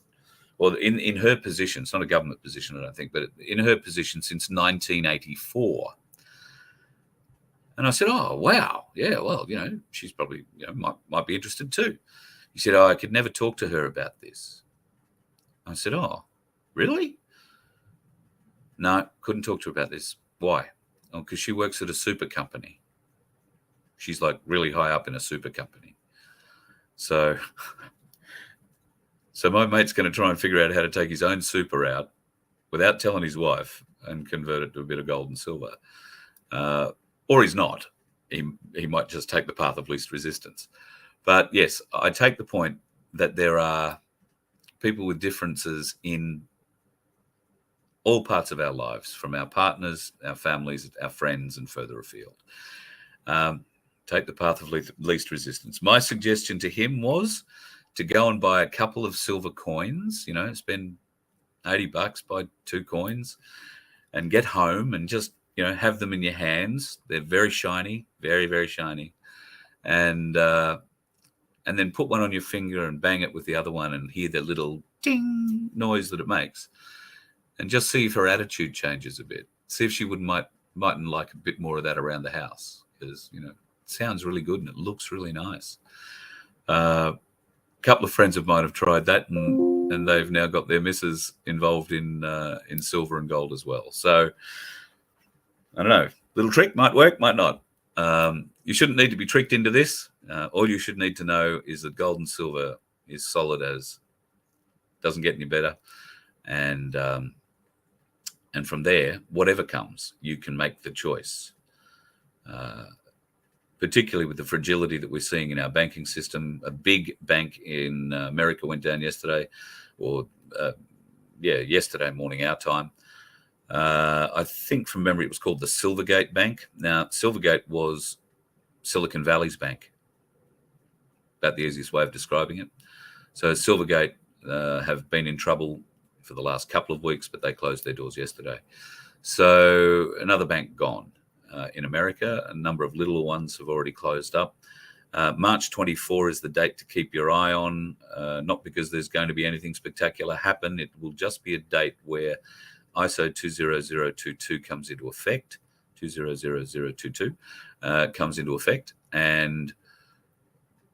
or in her position. It's not a government position, I don't think, but in her position since 1984. And I said, oh, wow. Yeah, well, she's probably, might be interested too. He said, oh, I could never talk to her about this. I said, oh, really? No, couldn't talk to her about this. Why? Oh, because she works at a super company. She's like really high up in a super company. So my mate's going to try and figure out how to take his own super out without telling his wife and convert it to a bit of gold and silver. Or he's not. He might just take the path of least resistance. But yes, I take the point that there are people with differences in all parts of our lives, from our partners, our families, our friends, and further afield. Take the path of least resistance. My suggestion to him was to go and buy a couple of silver coins, spend $80, buy 2 coins, and get home and just have them in your hands. They're very shiny, very, very shiny. And then put one on your finger and bang it with the other one and hear the little ding noise that it makes. And just see if her attitude changes a bit. See if she mightn't like a bit more of that around the house. Because, it sounds really good and it looks really nice. A couple of friends of mine have tried that and they've now got their missus involved in silver and gold as well. So, I don't know. Little trick might work, might not. You shouldn't need to be tricked into this. All you should need to know is that gold and silver is solid as doesn't get any better. And from there, whatever comes, you can make the choice. Particularly with the fragility that we're seeing in our banking system. A big bank in America went down yesterday, yesterday morning our time. I think from memory it was called the Silvergate Bank. Now, Silvergate was Silicon Valley's bank. About the easiest way of describing it. So Silvergate have been in trouble for the last couple of weeks, but they closed their doors yesterday. So another bank gone. In America, a number of little ones have already closed up. March 24 is the date to keep your eye on, not because there's going to be anything spectacular happen. It will just be a date where ISO 20022 comes into effect, 200022 comes into effect, and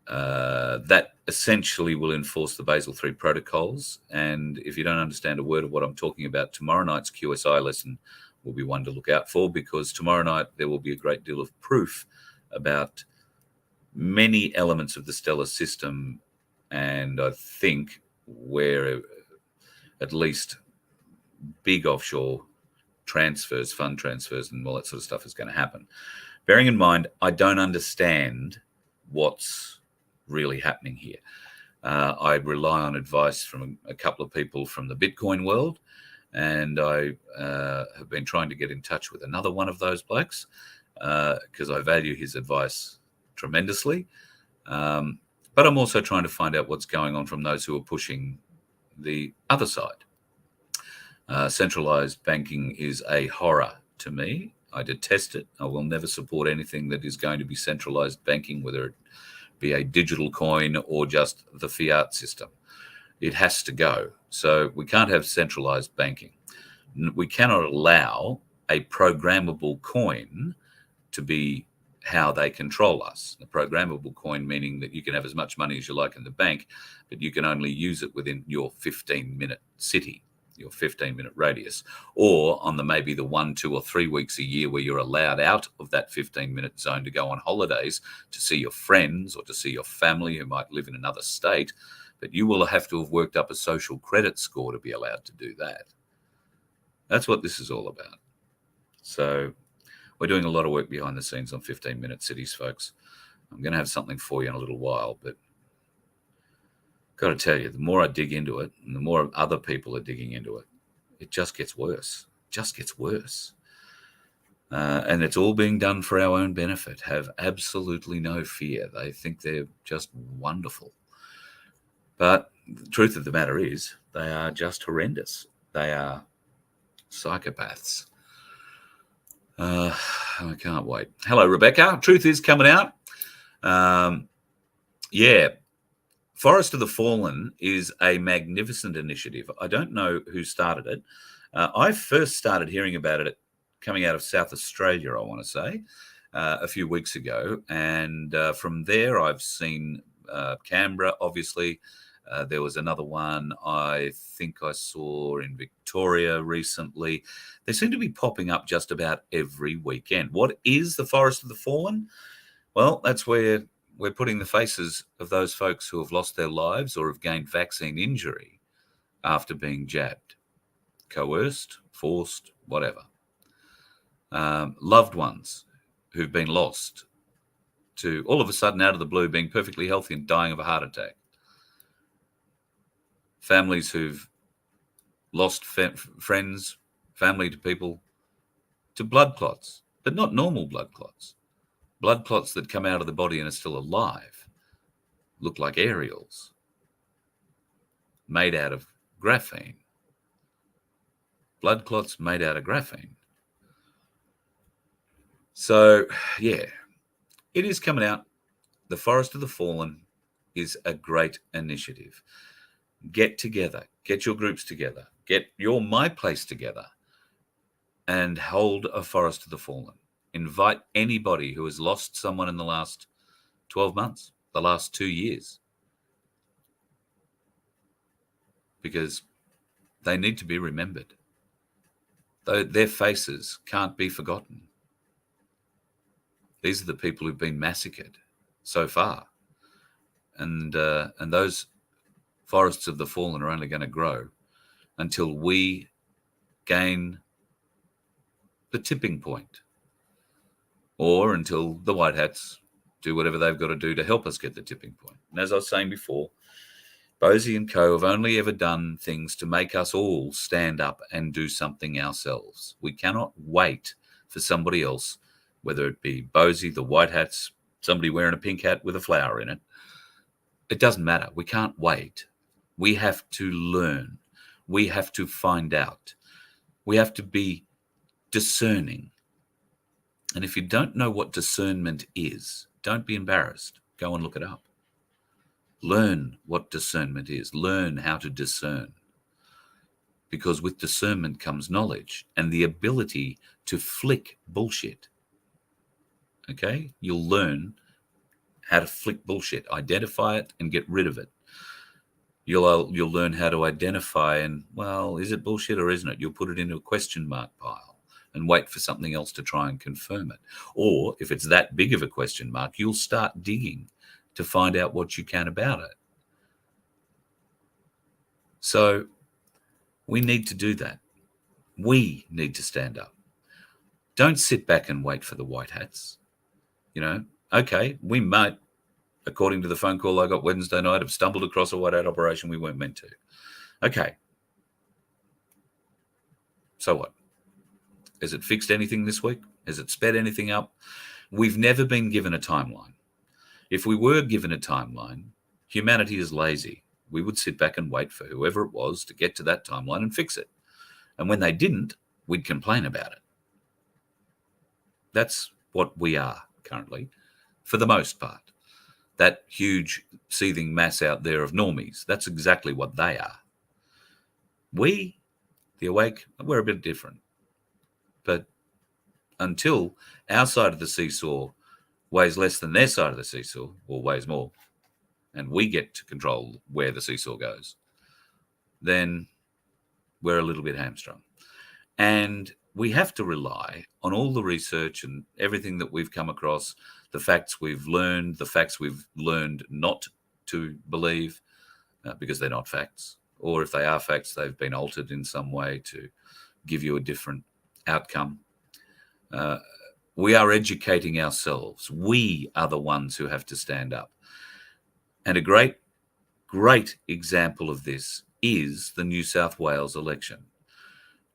that essentially will enforce the Basel III protocols. And if you don't understand a word of what I'm talking about, tomorrow night's QSI lesson will be one to look out for, because tomorrow night there will be a great deal of proof about many elements of the Stellar system, and I think where at least big offshore transfers, fund transfers, and all that sort of stuff is going to happen. Bearing in mind, I don't understand what's really happening here. I rely on advice from a couple of people from the Bitcoin world, and I have been trying to get in touch with another one of those blokes because I value his advice tremendously. But I'm also trying to find out what's going on from those who are pushing the other side. Centralized banking is a horror to me. I detest it. I will never support anything that is going to be centralized banking, whether it be a digital coin or just the fiat system. It has to go. So we can't have centralized banking. We cannot allow a programmable coin to be how they control us. The programmable coin meaning that you can have as much money as you like in the bank, but you can only use it within your 15-minute city, your 15-minute radius, or on maybe the 1, 2, or 3 weeks a year where you're allowed out of that 15-minute zone to go on holidays to see your friends or to see your family who might live in another state. But you will have to have worked up a social credit score to be allowed to do that. That's what this is all about. So we're doing a lot of work behind the scenes on 15-minute cities, folks. I'm going to have something for you in a little while, but got to tell you, the more I dig into it and the more other people are digging into it, it just gets worse. Just gets worse. And it's all being done for our own benefit. Have absolutely no fear. They think they're just wonderful. But the truth of the matter is, they are just horrendous. They are psychopaths. I can't wait. Hello, Rebecca. Truth is coming out. Forest of the Fallen is a magnificent initiative. I don't know who started it. I first started hearing about it coming out of South Australia, I want to say, a few weeks ago. And from there, I've seen Canberra, obviously. There was another one I think I saw in Victoria recently. They seem to be popping up just about every weekend. What is the Forest of the Fallen? Well, that's where we're putting the faces of those folks who have lost their lives or have gained vaccine injury after being jabbed, coerced, forced, whatever. Loved ones who've been lost to all of a sudden out of the blue being perfectly healthy and dying of a heart attack. Families who've lost friends, family to people, to blood clots, but not normal blood clots. Blood clots that come out of the body and are still alive, look like aerials, made out of graphene. Blood clots made out of graphene. So, yeah, it is coming out. The Forest of the Fallen is a great initiative. Get together, get your groups together, get your My Place together and hold a Forest of the Fallen. Invite anybody who has lost someone in the last 12 months, the last 2 years, because they need to be remembered. Their faces can't be forgotten. These are the people who've been massacred so far. And those forests of the fallen are only going to grow until we gain the tipping point, or until the white hats do whatever they've got to do to help us get the tipping point. And as I was saying before, Bosie and co have only ever done things to make us all stand up and do something ourselves. We cannot wait for somebody else, whether it be Bosie, the white hats, somebody wearing a pink hat with a flower in it. It doesn't matter. We can't wait. We have to learn. We have to find out. We have to be discerning. And if you don't know what discernment is, don't be embarrassed. Go and look it up. Learn what discernment is. Learn how to discern. Because with discernment comes knowledge and the ability to flick bullshit. Okay? You'll learn how to flick bullshit, identify it and get rid of it. You'll learn how to identify and, well, is it bullshit or isn't it? You'll put it into a question mark pile and wait for something else to try and confirm it. Or if it's that big of a question mark, you'll start digging to find out what you can about it. So we need to do that. We need to stand up. Don't sit back and wait for the white hats. Okay, we might, according to the phone call I got Wednesday night, have stumbled across a white hat operation we weren't meant to. Okay. So what? Has it fixed anything this week? Has it sped anything up? We've never been given a timeline. If we were given a timeline, humanity is lazy. We would sit back and wait for whoever it was to get to that timeline and fix it. And when they didn't, we'd complain about it. That's what we are currently, for the most part. That huge seething mass out there of normies, that's exactly what they are. We, the awake, we're a bit different. But until our side of the seesaw weighs less than their side of the seesaw, or weighs more, and we get to control where the seesaw goes, then we're a little bit hamstrung. And we have to rely on all the research and everything that we've come across, the facts we've learned, the facts we've learned not to believe because they're not facts. Or if they are facts, they've been altered in some way to give you a different outcome. We are educating ourselves. We are the ones who have to stand up. And a great, great example of this is the New South Wales election.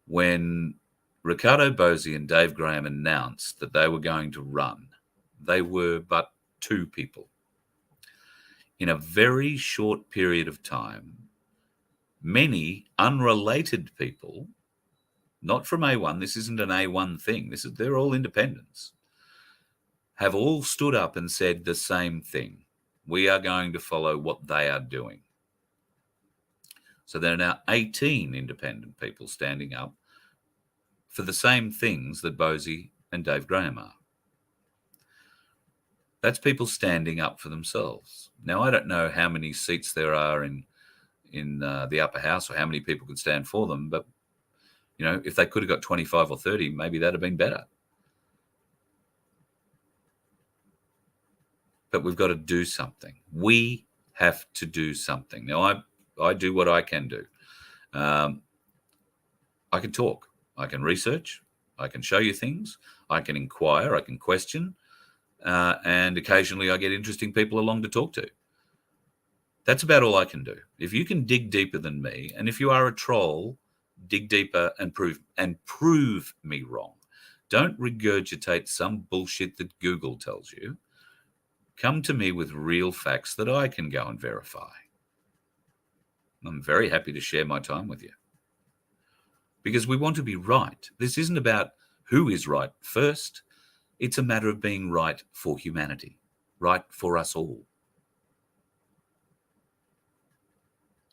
When Ricardo Bosie and Dave Graham announced that they were going to run, they were but two people. In a very short period of time, many unrelated people, not from A1, this isn't an A1 thing, they're all independents, have all stood up and said the same thing. We are going to follow what they are doing. So there are now 18 independent people standing up for the same things that Bosie and Dave Graham are. That's people standing up for themselves. Now, I don't know how many seats there are in the upper house or how many people could stand for them, but if they could have got 25 or 30, maybe that'd have been better. But we've got to do something. We have to do something. Now, I do what I can do. I can talk. I can research. I can show you things. I can inquire. I can question. And occasionally I get interesting people along to talk to. That's about all I can do. If you can dig deeper than me, and if you are a troll, dig deeper and prove me wrong. Don't regurgitate some bullshit that Google tells you. Come to me with real facts that I can go and verify. I'm very happy to share my time with you. Because we want to be right. This isn't about who is right first. It's a matter of being right for humanity, right for us all.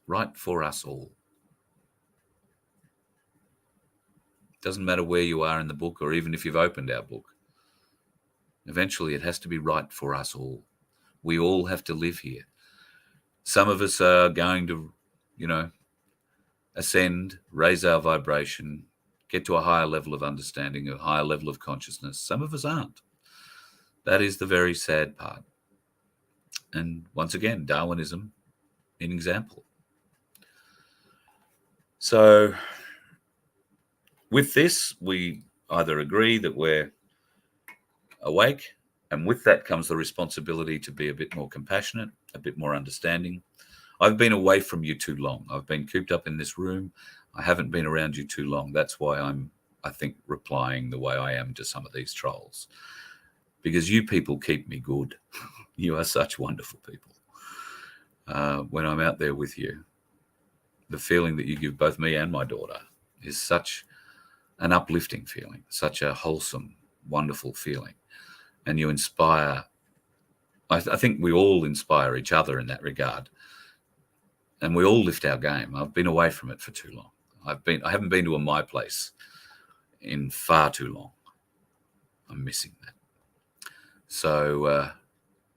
Right for us all. Doesn't matter where you are in the book or even if you've opened our book. Eventually it has to be right for us all. We all have to live here. Some of us are going to, ascend, raise our vibration, get to a higher level of understanding, a higher level of consciousness. Some of us aren't. That is the very sad part. And once again, Darwinism, an example. So with this, we either agree that we're awake, and with that comes the responsibility to be a bit more compassionate, a bit more understanding. I've been away from you too long. I've been cooped up in this room. I haven't been around you too long. That's why I think, replying the way I am to some of these trolls. Because you people keep me good. You are such wonderful people. When I'm out there with you, the feeling that you give both me and my daughter is such an uplifting feeling, such a wholesome, wonderful feeling. And you inspire, I think we all inspire each other in that regard. And we all lift our game. I've been away from it for too long. I haven't been to a my place in far too long. I'm missing that. So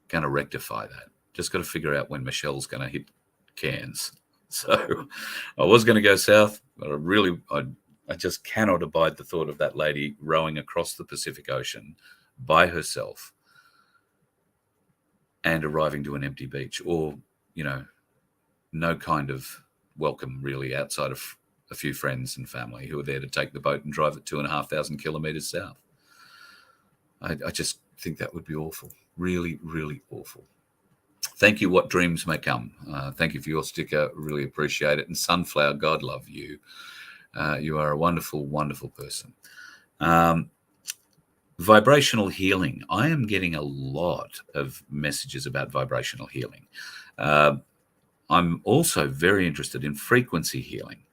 going to rectify that. Just got to figure out when Michelle's going to hit Cairns. So I was going to go south, but I just cannot abide the thought of that lady rowing across the Pacific Ocean by herself and arriving to an empty beach, or, no kind of welcome really outside of a few friends and family who are there to take the boat and drive it 2,500 kilometers south. I just think that would be awful. Really, really awful. Thank you. What dreams may come. Thank you for your sticker. Really appreciate it. And Sunflower, God love you. You are a wonderful, wonderful person. Vibrational healing. I am getting a lot of messages about vibrational healing. I'm also very interested in frequency healing.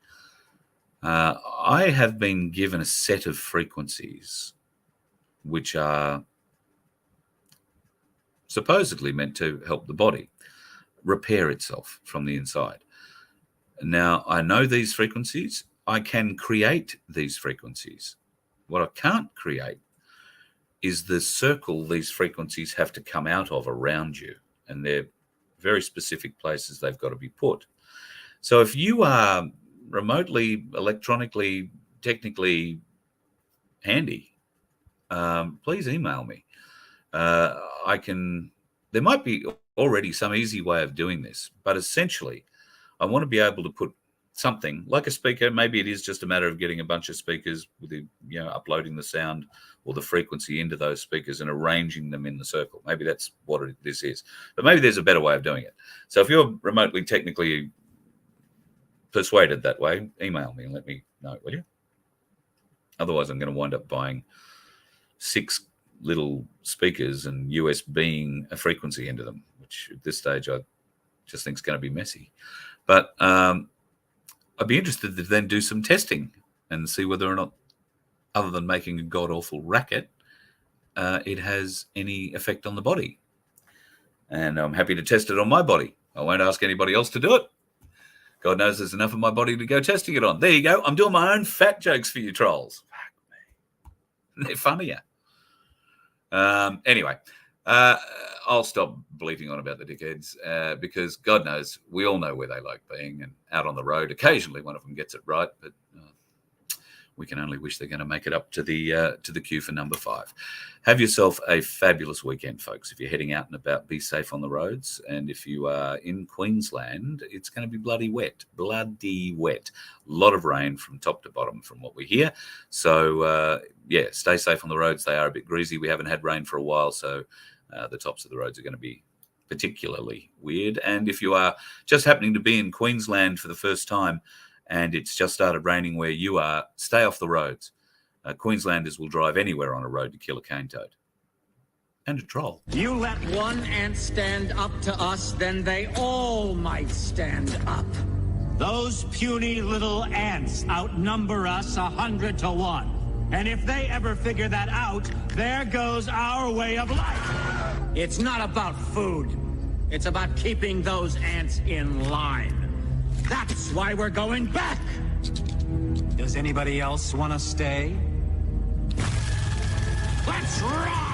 I have been given a set of frequencies which are supposedly meant to help the body repair itself from the inside. Now, I know these frequencies. I can create these frequencies. What I can't create is the circle these frequencies have to come out of around you, and they're very specific places they've got to be put. So if you are remotely, electronically, technically handy, please email me. There might be already some easy way of doing this, but essentially I want to be able to put something like a speaker. Maybe it is just a matter of getting a bunch of speakers with the, uploading the sound or the frequency into those speakers and arranging them in the circle. Maybe that's what this is, but maybe there's a better way of doing it. So if you're remotely technically persuaded that way, email me and let me know, will you? Otherwise, I'm going to wind up buying 6 little speakers and USBing a frequency into them, which at this stage I just think is going to be messy. But I'd be interested to then do some testing and see whether or not, other than making a god-awful racket, it has any effect on the body. And I'm happy to test it on my body. I won't ask anybody else to do it. God knows there's enough of my body to go testing it on. There you go. I'm doing my own fat jokes for you trolls. Fuck me. They're funnier. Anyway, I'll stop bleating on about the dickheads because God knows we all know where they like being, and out on the road, occasionally one of them gets it right, but we can only wish they're going to make it up to the queue for number 5. Have yourself a fabulous weekend, folks. If you're heading out and about, be safe on the roads. And if you are in Queensland, it's going to be bloody wet. A lot of rain from top to bottom from what we hear. So, stay safe on the roads. They are a bit greasy. We haven't had rain for a while, so the tops of the roads are going to be particularly weird. And if you are just happening to be in Queensland for the first time, and it's just started raining where you are, stay off the roads. Queenslanders will drive anywhere on a road to kill a cane toad. And a troll. You let one ant stand up to us, then they all might stand up. Those puny little ants outnumber us 100 to 1. And if they ever figure that out, there goes our way of life. It's not about food. It's about keeping those ants in line. That's why we're going back. Does anybody else want to stay? Let's rock!